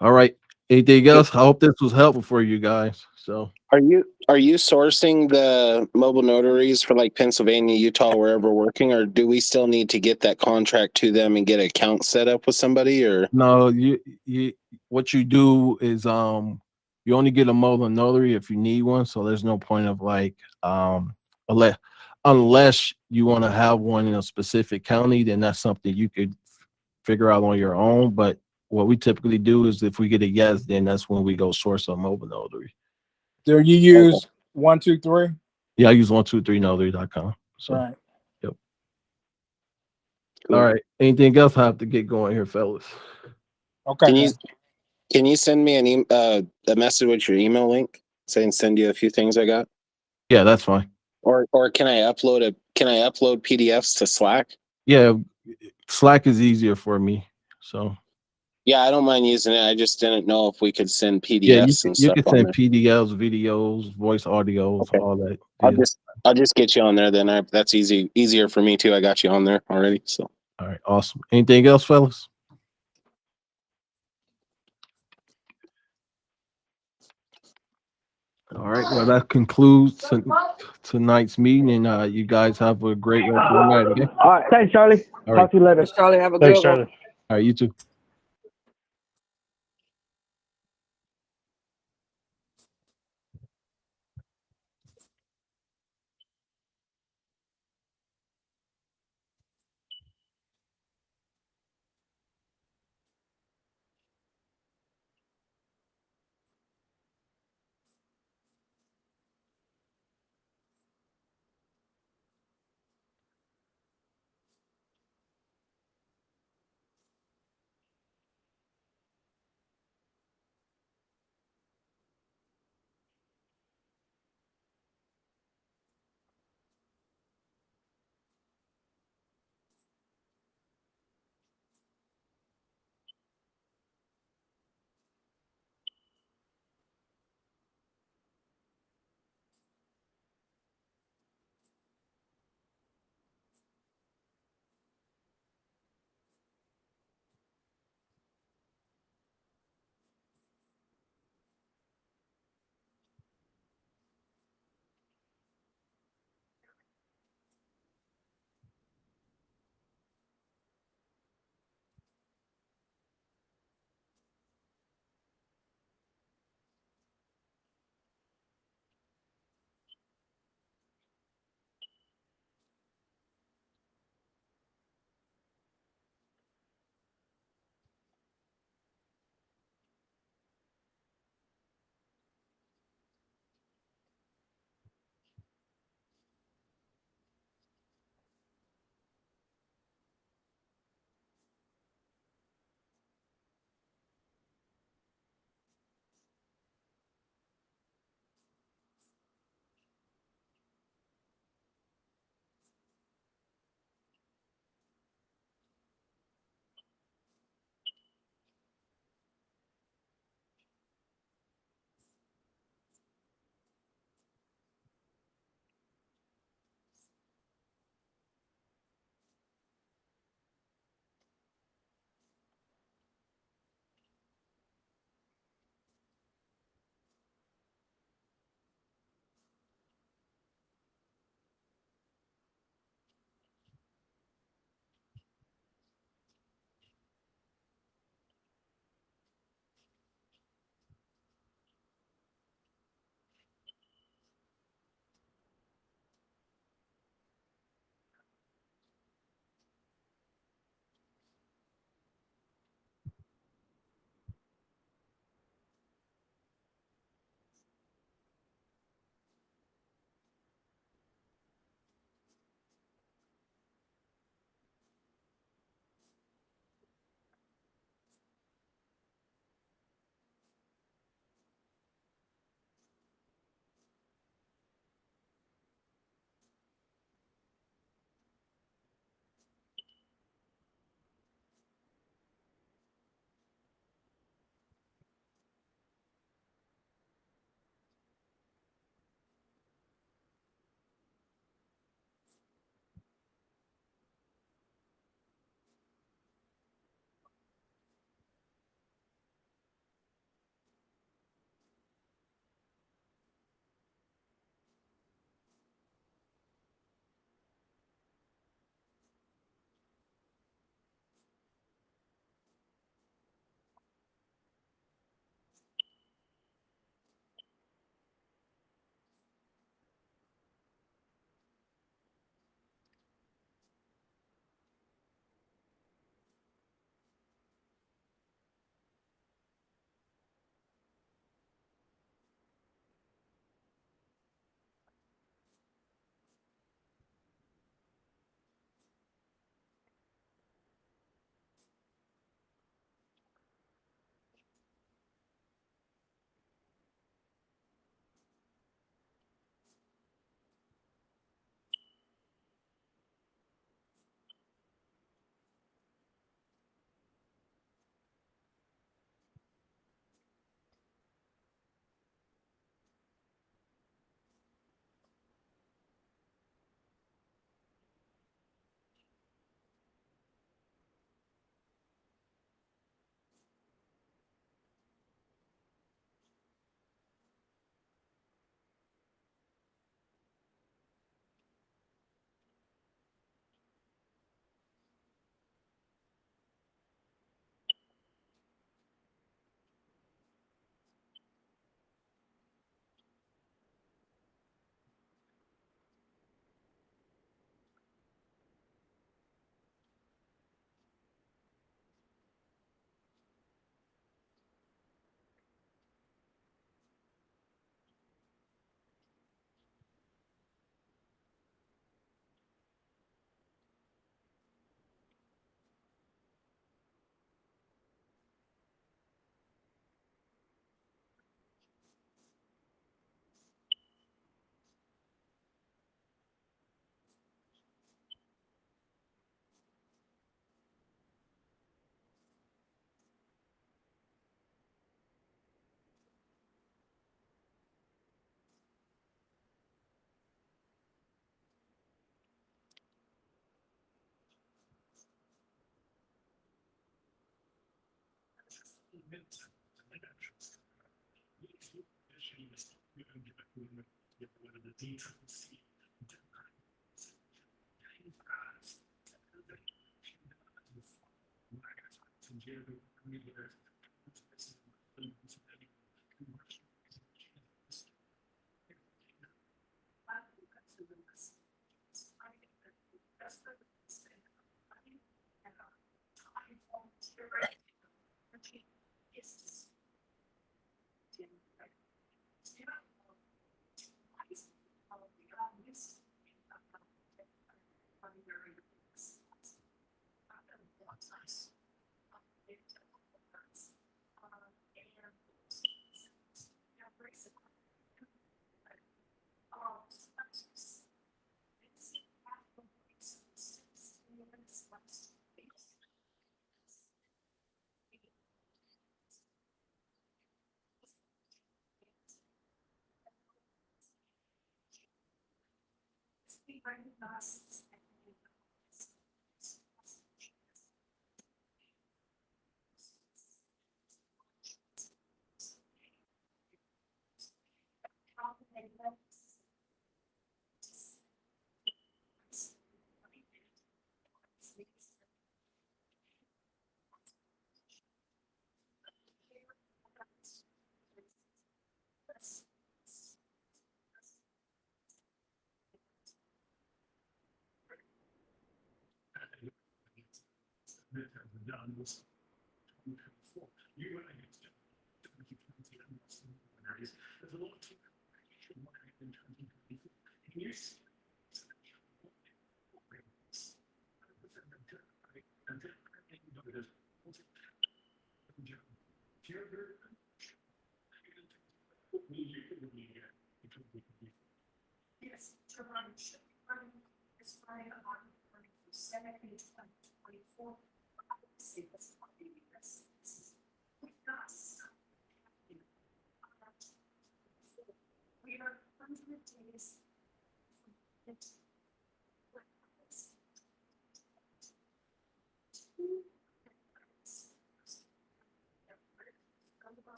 All right. Anything else? I hope this was helpful for you guys. So Are you sourcing the mobile notaries for like Pennsylvania, Utah, wherever we're working, or do we still need to get that contract to them and get an account set up with somebody? Or no, you what you do is you only get a mobile notary if you need one. So there's no point of like unless you want to have one in a specific county, then that's something you could figure out on your own. But what we typically do is if we get a yes, then that's when we go source a mobile notary. Do you use 123? Yeah, I use 123notary.com. So Right. yep. Cool. All right. Anything else I have to get going here, fellas? Okay. Can you send me a message with your email link saying send you a few things I got? Yeah, that's fine. Or can I upload PDFs to Slack? Yeah, Slack is easier for me. So Yeah, I don't mind using it. I just didn't know if we could send PDFs yeah, and you stuff can on send there. PDFs, videos, voice audios, Okay. all that. I'll just get you on there then. That's easier for me too. I got you on there already. So All right, awesome. Anything else, fellas? All right, well, that concludes tonight's meeting, and you guys have a great rest of the night, okay? All right. Thanks, Charlie. All right. Talk to you later. Thanks, Charlie. Have a Thanks, good one. Charlie. All right, you too.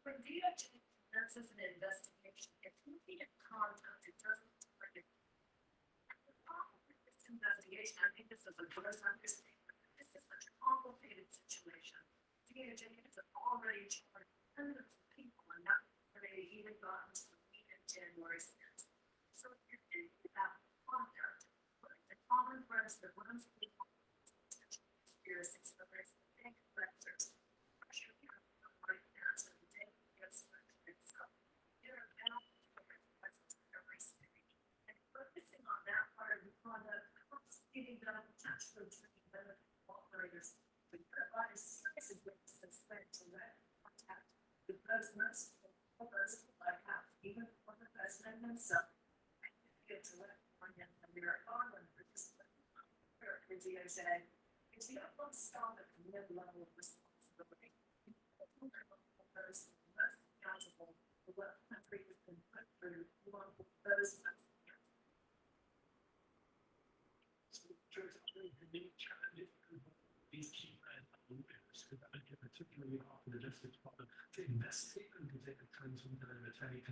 When DOJ commences an investigation, it's looking at conduct. It doesn't target. The problem with this investigation, I think this is a gross understatement. This is such a complicated situation. DOJ has already charged hundreds of people and not already even gotten to the meat of January 6th. So if you're thinking about conduct, what are the common threads that runs through conspiracies, whether it's the bank collectors, pressure right now, so the day gets itself. There are penalties for presence every stage. And focusing on that part of the conduct helps getting them potentially taking benefit operators to provide serious witnesses to let contact the president's others like half, even for the president himself. I get to let California and America and participate in DOJ. It's the utmost stop at the mid-level of responsibility. Those most accountable for what the country has been put through, along with those most accountable. So, there's a unique challenge for these key leaders who have been particularly often the justice department to investigate and to take the time to attorney.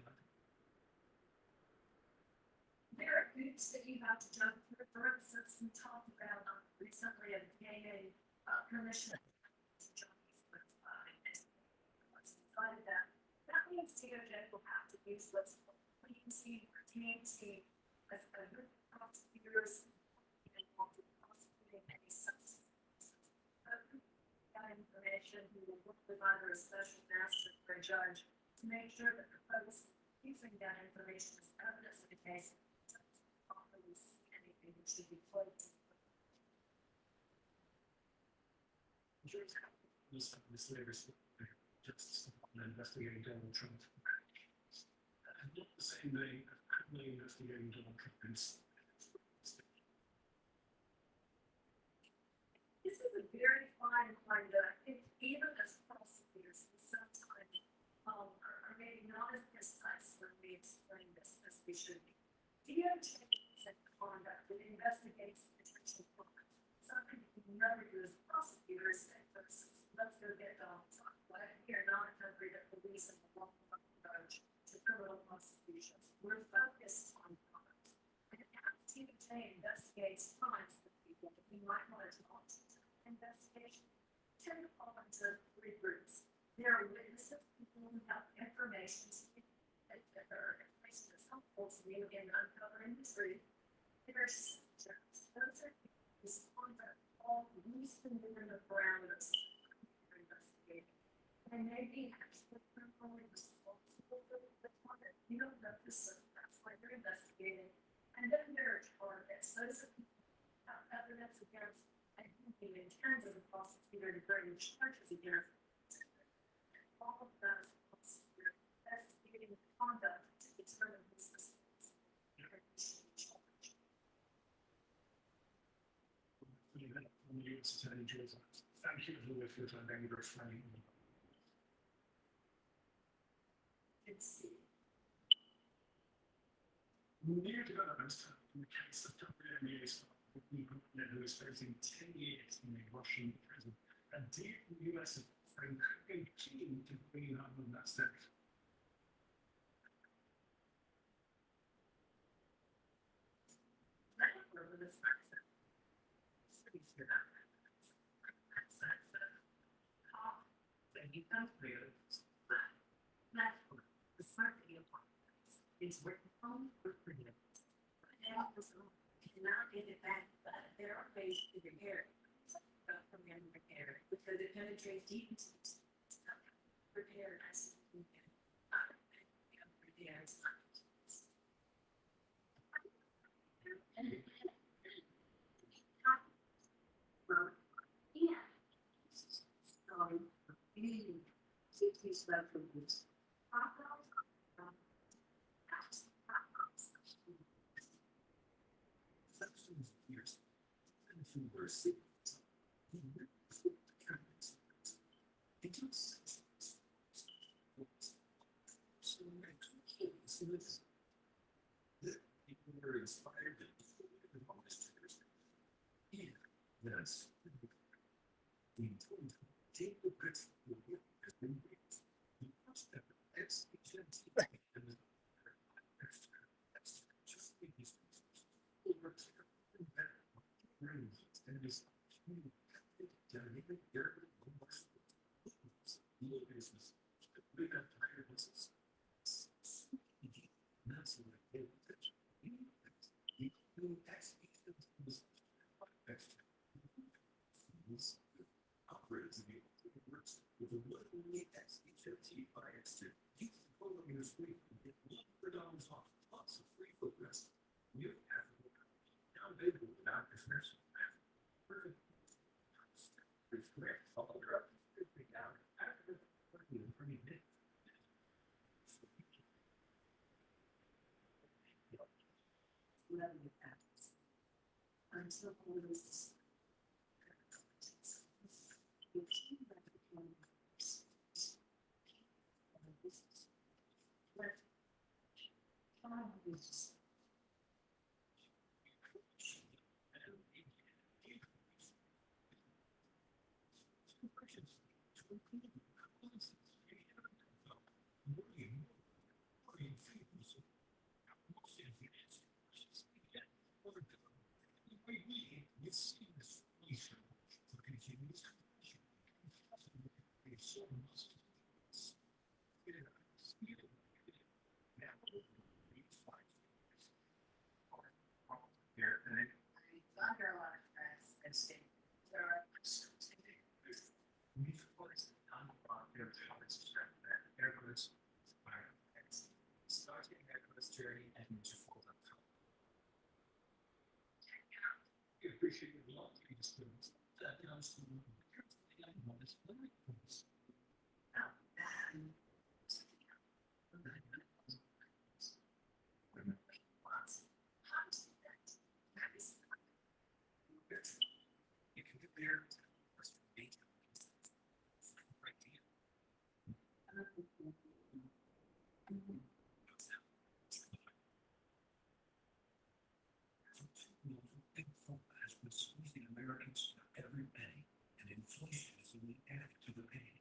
There are hoops that you have to jump through. For instance, we talked about recently a DA commission to jump these decided that means DOJ will have to use what's called 𝐸𝐶 or 𝐷𝐸𝐶 as a group of prosecutors involved in prosecuting any substance. That information, we will work with either a special master or a judge to make sure that the folks using that information as evidence in the case don't properly see anything that should be put. Just investigating Donald Trump. And not the same way of criminally investigating Donald Trump. This is a very fine line that I think even as prosecutors, we sometimes are maybe not as precise when we explain this as we should be. DOJ is a conduct that investigates potential crimes. Something you can never do as a prosecutor is say, for instance, let's go get Donald Trump. We are not a country that believes in the long approach to criminal prosecutions. We're focused on crimes. And as DOJ investigates crimes with people that we might want to talk to, investigation tend to fall into three groups. There are witnesses, people who have information that are information that's helpful to you in uncovering the truth. There are subjects. Those are people whose conduct fall loosely within the parameters of investigating. And maybe actually criminally responsible for the conduct. You don't know for certain. That's why you're investigating. And then there are targets. Those are people who have evidence against and who you intend as a prosecutor to bring charges against. And all of that is a prosecutor investigating the conduct to determine who's responsible and who should be charged. From the U.S. Attorney General, thank you for your time. Thank you very much. New developments in the case of WNBA's who is facing 10 years in a Russian prison. And dear US friend could be keen to clean up on that state. The smart video is written home for freedom. Cannot get it back, but there are ways to repair it. From repair it because it penetrates deep into the stuff. Repair as you can. Repair is not. Yeah. So, really, 60 left from this. Sections years. And if you were sick, it was so that people were inspired to yeah, that's we told them take the best of the work as we the first step is and that's just the over better and this business we got tired of this that's what I did operators to be able to work with a literally 𝐸𝐴𝐴 by extent. Use the code on your screen and get $100 off plus a free footrest. You have to look now available without discretion. Perfect. It's correct. All the drugs are figured out after the pretty big. Until all this and state there are music voice non-popular topics described that airports starting airports journey at musical.com. We appreciate your love to the students that comes to you can compare first date right here. Has been squeezing Americans every penny, and inflation is only adding to the pain.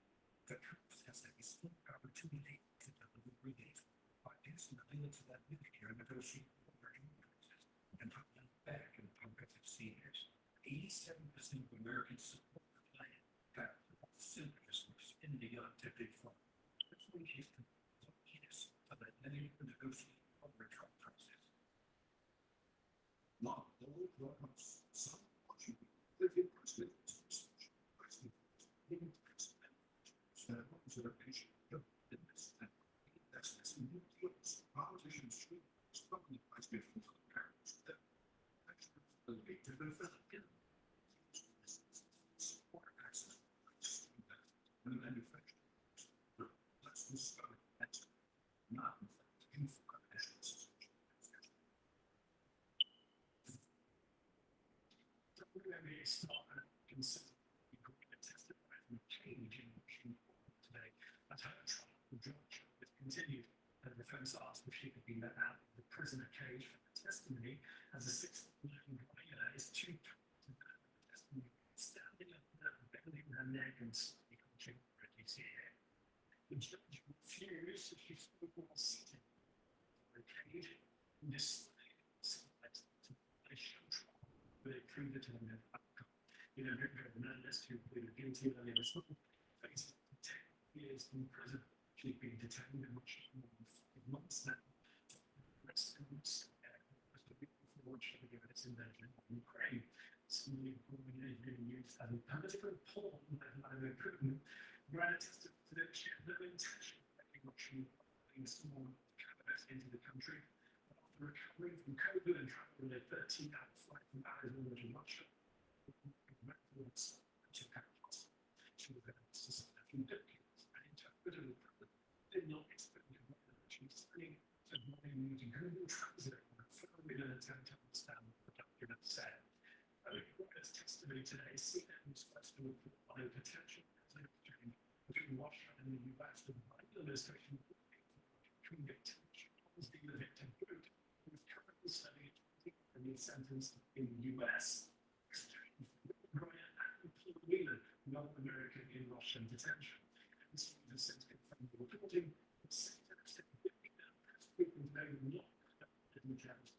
The truth has that we still have opportunity to deliver relief by passing the bill to that Medicare and negotiate over increases and put them back in the pockets of seniors. 87% of Americans support the plan. That senators were spending on to big fund. That's when he's to let Medicare negotiate over a drug process. Mom, the old drugs, some watching living president, politicians should strongly participate from the parents that actually to develop support access and manufacturers. Let's discover that not WMA started consistently going to testify from a change in machine today. That's how the trial for George was continued. The defense asked if she could be let out of the prisoner cage for the testimony as a 6-year-old is too testimony standing up barely in her neck and slightly clutching her DCA. The judge refused if she spoke while seated in the cage and displayed slides to a show trial, but it predetermined outcome. You know, nonetheless, who pleaded guilty earlier this month, faced 10 years in prison. She'd been detained in much more than 5 months now. Residents was the week before she began its invasion of Ukraine. Similarly, is being used as a political pawn by Vladimir Putin. Granted tested that she had no intention of letting Russian small cannabis into the country. But after recovering from COVID and traveling a 13-hour flight from Arizona to Russia, she was asked to sign a few documents and interpreted the did not expect to actually studying and using Google Translate on a thoroughly in an attempt to understand what the document said. As testimony today, CNN was first to report on a potential exchange between Russia and the US to the Biden administration between the victim group who is currently studying a new sentence in the US. Brian and Paul Whelan, North American in Russian detention. This was since confirmed the reporting. The sector of significant press group was no longer in the camps.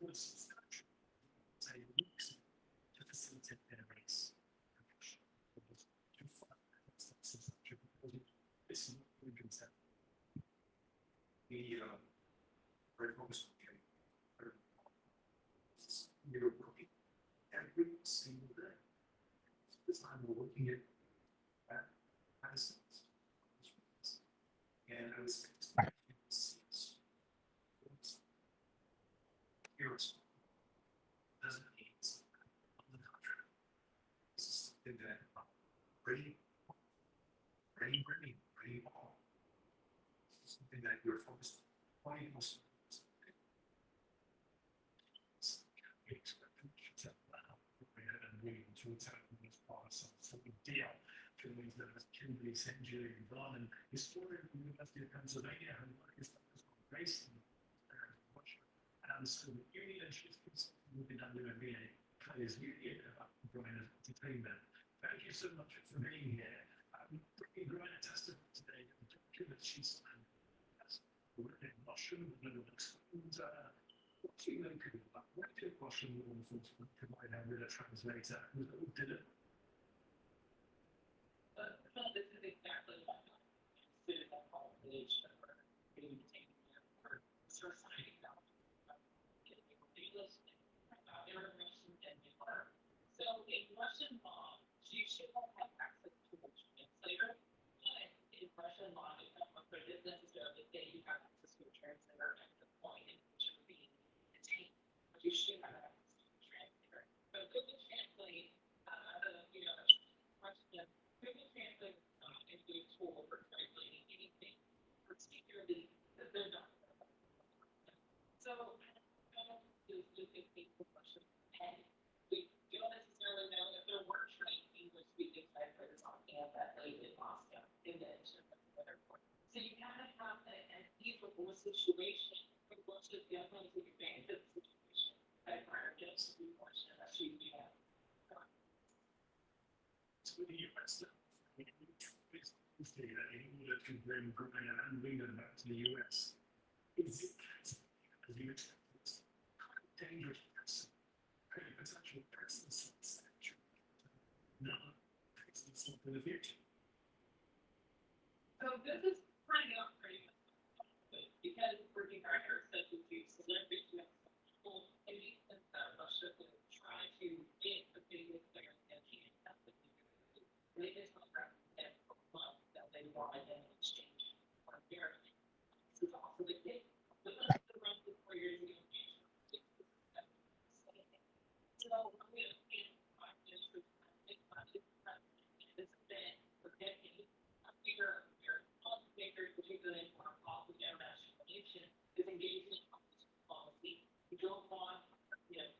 Was substantial. Say weeks to facilitate their race. To find such a reporting. This is not the consent. The very focused you're working every single day. This time we're looking at medicines. And I was heroes doesn't mean on the contrary. This is something that ready all. This is something that you're focused on. Why you must we expect them to tell now and waiting to attack this process. So we deal to things that has 𝐾𝐨𝐲𝐿 and historian from the University of Pennsylvania who is focused on race and Russia and the Soviet Union. She's consulting with the WNBA players union about Brian entertainment. Thank you so much for being here. Bringing Brian a testimony today to the document she signed. In Russian, and it explains what do you think about what did Russian law enforcement provide her with a translator? Who did it? Well, this is exactly what I did that population for being taken care of for society. English, Russian, and So in Russian law, you should have access to a translator. But in Russian law, it doesn't necessarily say you have access to a translator at the point in which you're being detained. But you should have access to a translator. So Google Translate, Russian, Google Translate is not a good tool for translating anything, particularly because they're not. So is just a question of pen. We don't necessarily know if there were trained English speaking typewriters on hand that late in Moscow in the other point. So you gotta have an equal situation, but Russia definitely take advantage of the situation. Typewriter just to be fortunate that you have. So the US is data in order to bring Brian and England back to the US. Is it as you expect? Dangerous person, potential person, no, it's not in the future. So this is pretty much because working harder substitutes celebrities with people in the Russia to try to get the biggest player that can have the they just don't that they want in exchange for their this is also the case. The run for 4 years ago. So I'm going to this for this event for decades. Your policymakers, particularly in foreign policy international relations, is engaged in policy. You don't want,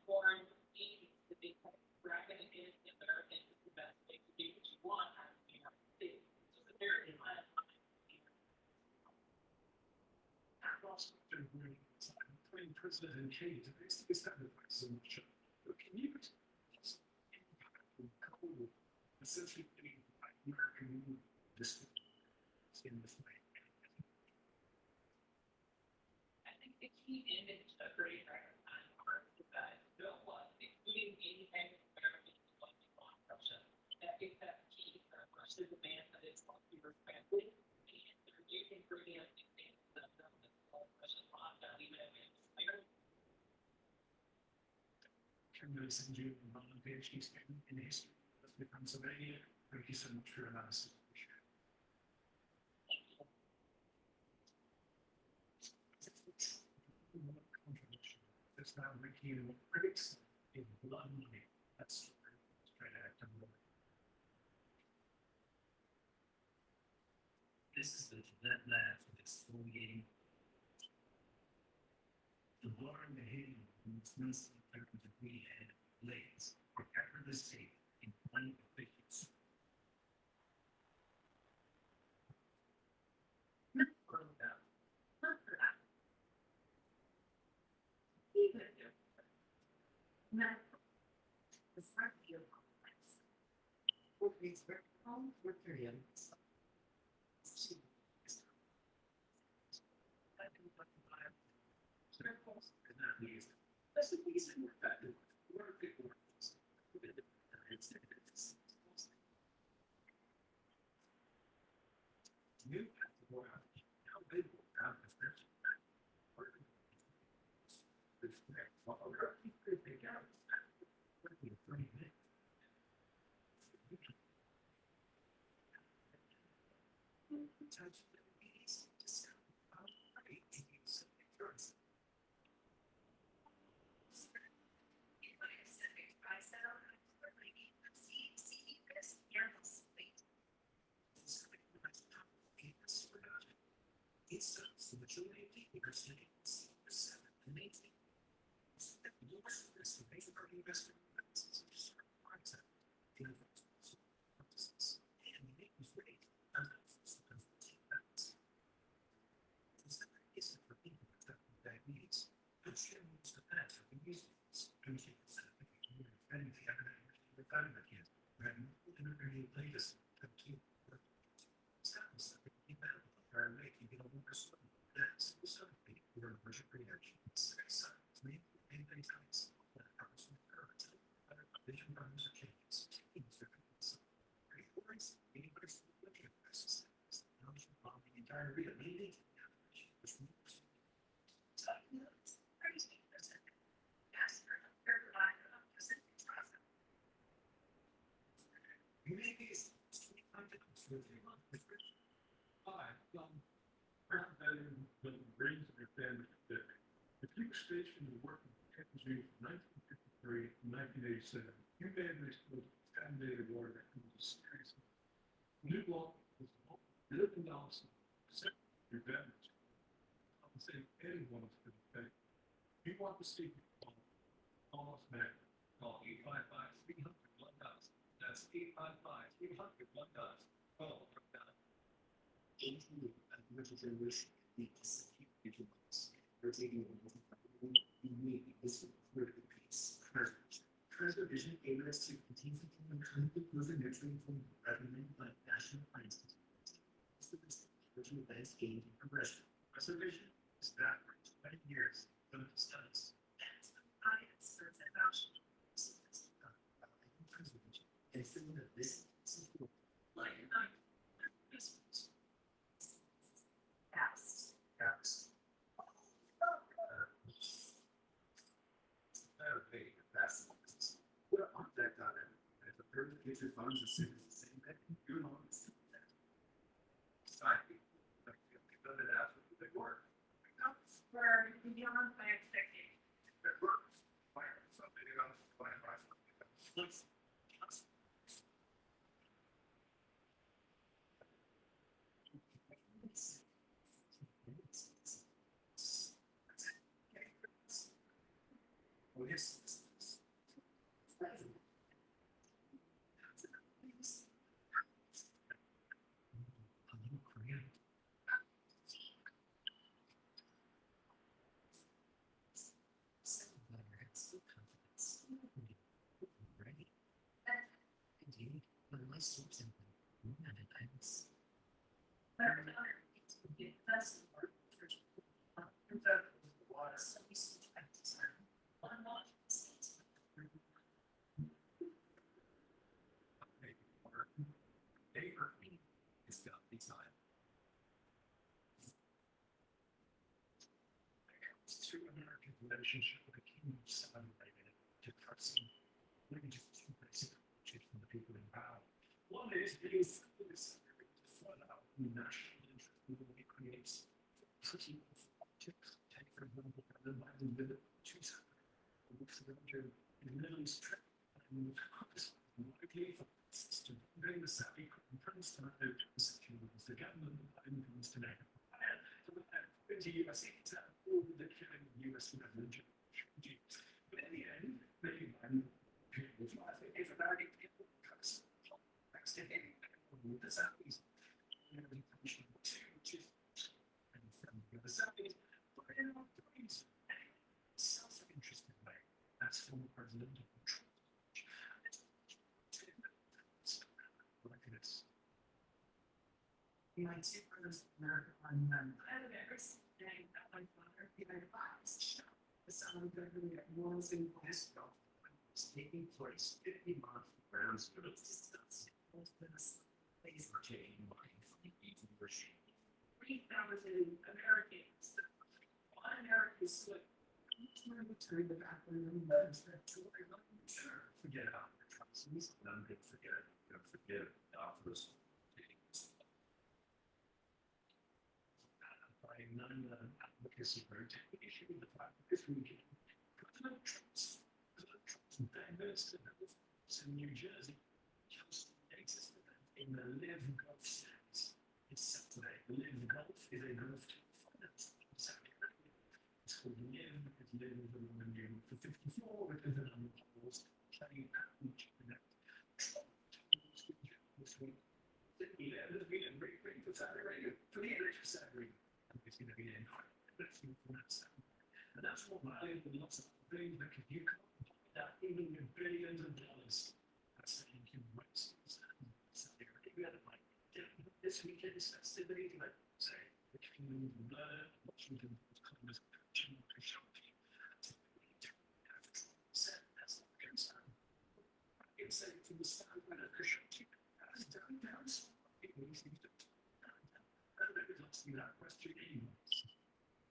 foreign agents to be bragging against Americans is the best way to do what you want out of the United States. So the very last Between President and Kennedy to establish so much. But can you essentially getting American this in this way? I think the key image of great record time are that no one, including any kind of American on Russia, that is that key for Russia demands that it's not be respected, and they're using bringing up examples of them that Russian law that even if it's clear. Can I send you a PhD student in history of Pennsylvania? Thank you so much for your analysis. Controversial. It's now making critics in blood money. That's straight out of the This is the that laugh with exfoliating. The bar in the head moves nicely through the degree head blades or effortless shape in one efficiency. The front view complex. What reads vertical, what period? Circles is not easy. That's the reason we're effective. We're good workers. You have to go out. How big will that be? This next fall, you could take out 30 minutes. Touch the bees, discover how great you use it. It's the majority of people are saying 7 and 18. The major investment and the name is great. It's for people with diabetes. I'm sure most of that have been used. And if you have the family kids, and latest are making it over some. That's something we're worship reaction. Maybe anything else. Vision runs or changes. Great words. Any person looking at this. The entire real meeting. The Q station worked with 𝐾𝐶 from 1953 to 1987. 𝐸 contaminated water that was a series of new law was $1 billion damage. Compensate anyone for the effect. If you want to see call us back. Call 855-300-1000. That's 855-300-1000. Call Preservation areas to continue to improve the nutrient from recommended by National Science landscape progression. Preservation is backward 20 years from the studies. And so that this is like Yes. What on that got it? If a third of future funds are sitting the same thing, you're not society. Like you put it out with the work. For beyond my expectations. It works. Fire something else. Fire something else. Relationship with the king of celebrated to trust maybe just two basic approaches from the people in power. One is being to flood out the national interest in what it creates pretty politics. Take for example, the Biden did it 2 weeks ago in the Middle East trip and likely for to bring the Saudi prince to the securities, the government of Biden comes to NATO. So the US all the killing of US religion. But in the end, maybe people was right. If American people trust to him, the Saudis, which is and from the Saudis, but in our brains, self-interested way. That's former President Trump. Like this. My two brothers in America I have ever seen that my father behind bars. The sound of government was in this golf was taking place 50 miles from Brownsville. It's disgusting. Please retain my eating regime. 3,000 Americans. One American slip. Turn the back when the legs that sure. Forget about the trusts. None could forget. Don't forget the offers. By non-advocacy route, the issue with the fact that this weekend, President Trump's diagnosed in New Jersey, hosted the latest event in the 𝐿IVE Golf Series. It's Saturday. 𝐿IVE Golf is a golf tour financed in Saudi Arabia. It's called 𝐿IVE because 𝐿IVE is the woman named for 54 with the number of holes playing at each event. Trump this week. 𝐿IVE has been a great thing for Saudi Arabia, for the NHS Saudi Arabia. It's going to be in and that's what valuable lots of things that you can't buy that even with billions of dollars. That's the human rights. Saudi Arabia, like this weekend's festivities, like say the kingdom of blood, Washington Congress, that's not concern. I can say from the standpoint of Khashoggi, as downtown, it means you don't. And they would ask me that question anyways.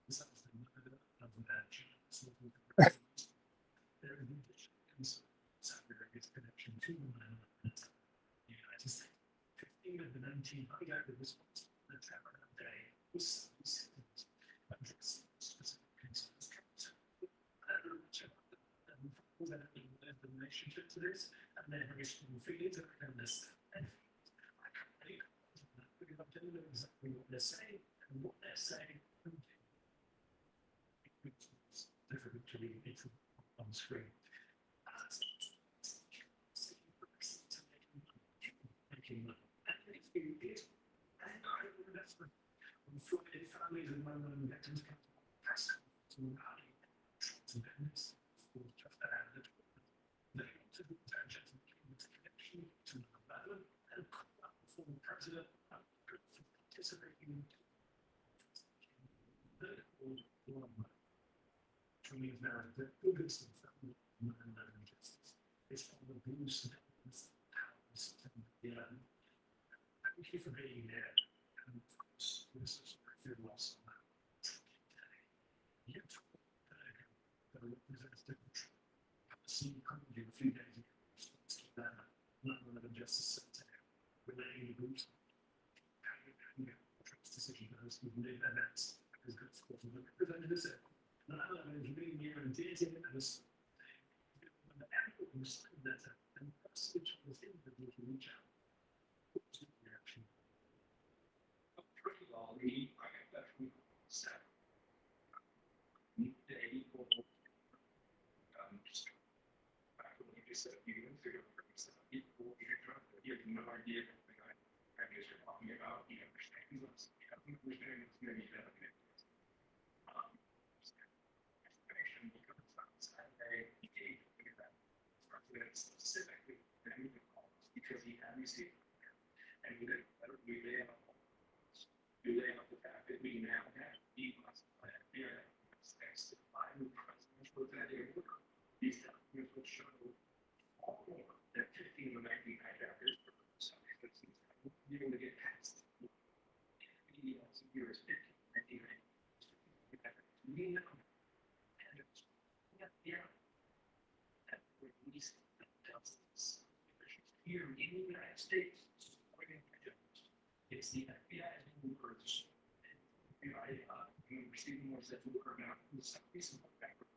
This is the murder of that there is an additional concern. Saudi Arabia's connection to the United States. 15 of the 19 that the response to the trap that day was addressing specific concerns. That the relationship to this, and then feelings and this. And I can't believe I'm telling them exactly what they're saying and what they're saying. It's difficult to read it on screen. Families and women victims come to press to former president participating in means now that goodness and family and justice is from the blues and thank you for being here. And of course, this is a very loss on that. Yet, the representative policy coming a few days ago, not justice center relating to groups. Decision as we made that as good for the representative said. And I was reading here and dancing at this. When the actual was that and the message was in the reach out. What was the reaction? First of all, I have definitely said the equal just back when you just said you can figure out equal you have no idea I guess you're talking about, you understand this. Understanding is maybe better than it is. Explanation because it's not Saturday, he gave that specifically that he calls because he had received and we lay out the fact that we now have declassified area thanks to the Biden president's with that area. These documents will show all that 15 of the 19 hijackers were citizens able to get past years 15, 19, we know that release tells us here in the United States, it's the FBI's words. FBI receiving more that were about some recent background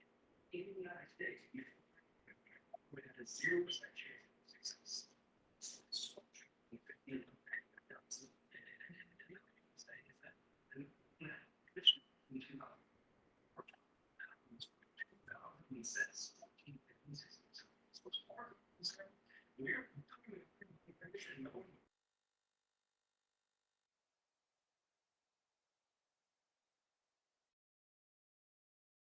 in the United States. We had a 0% chance of success. We're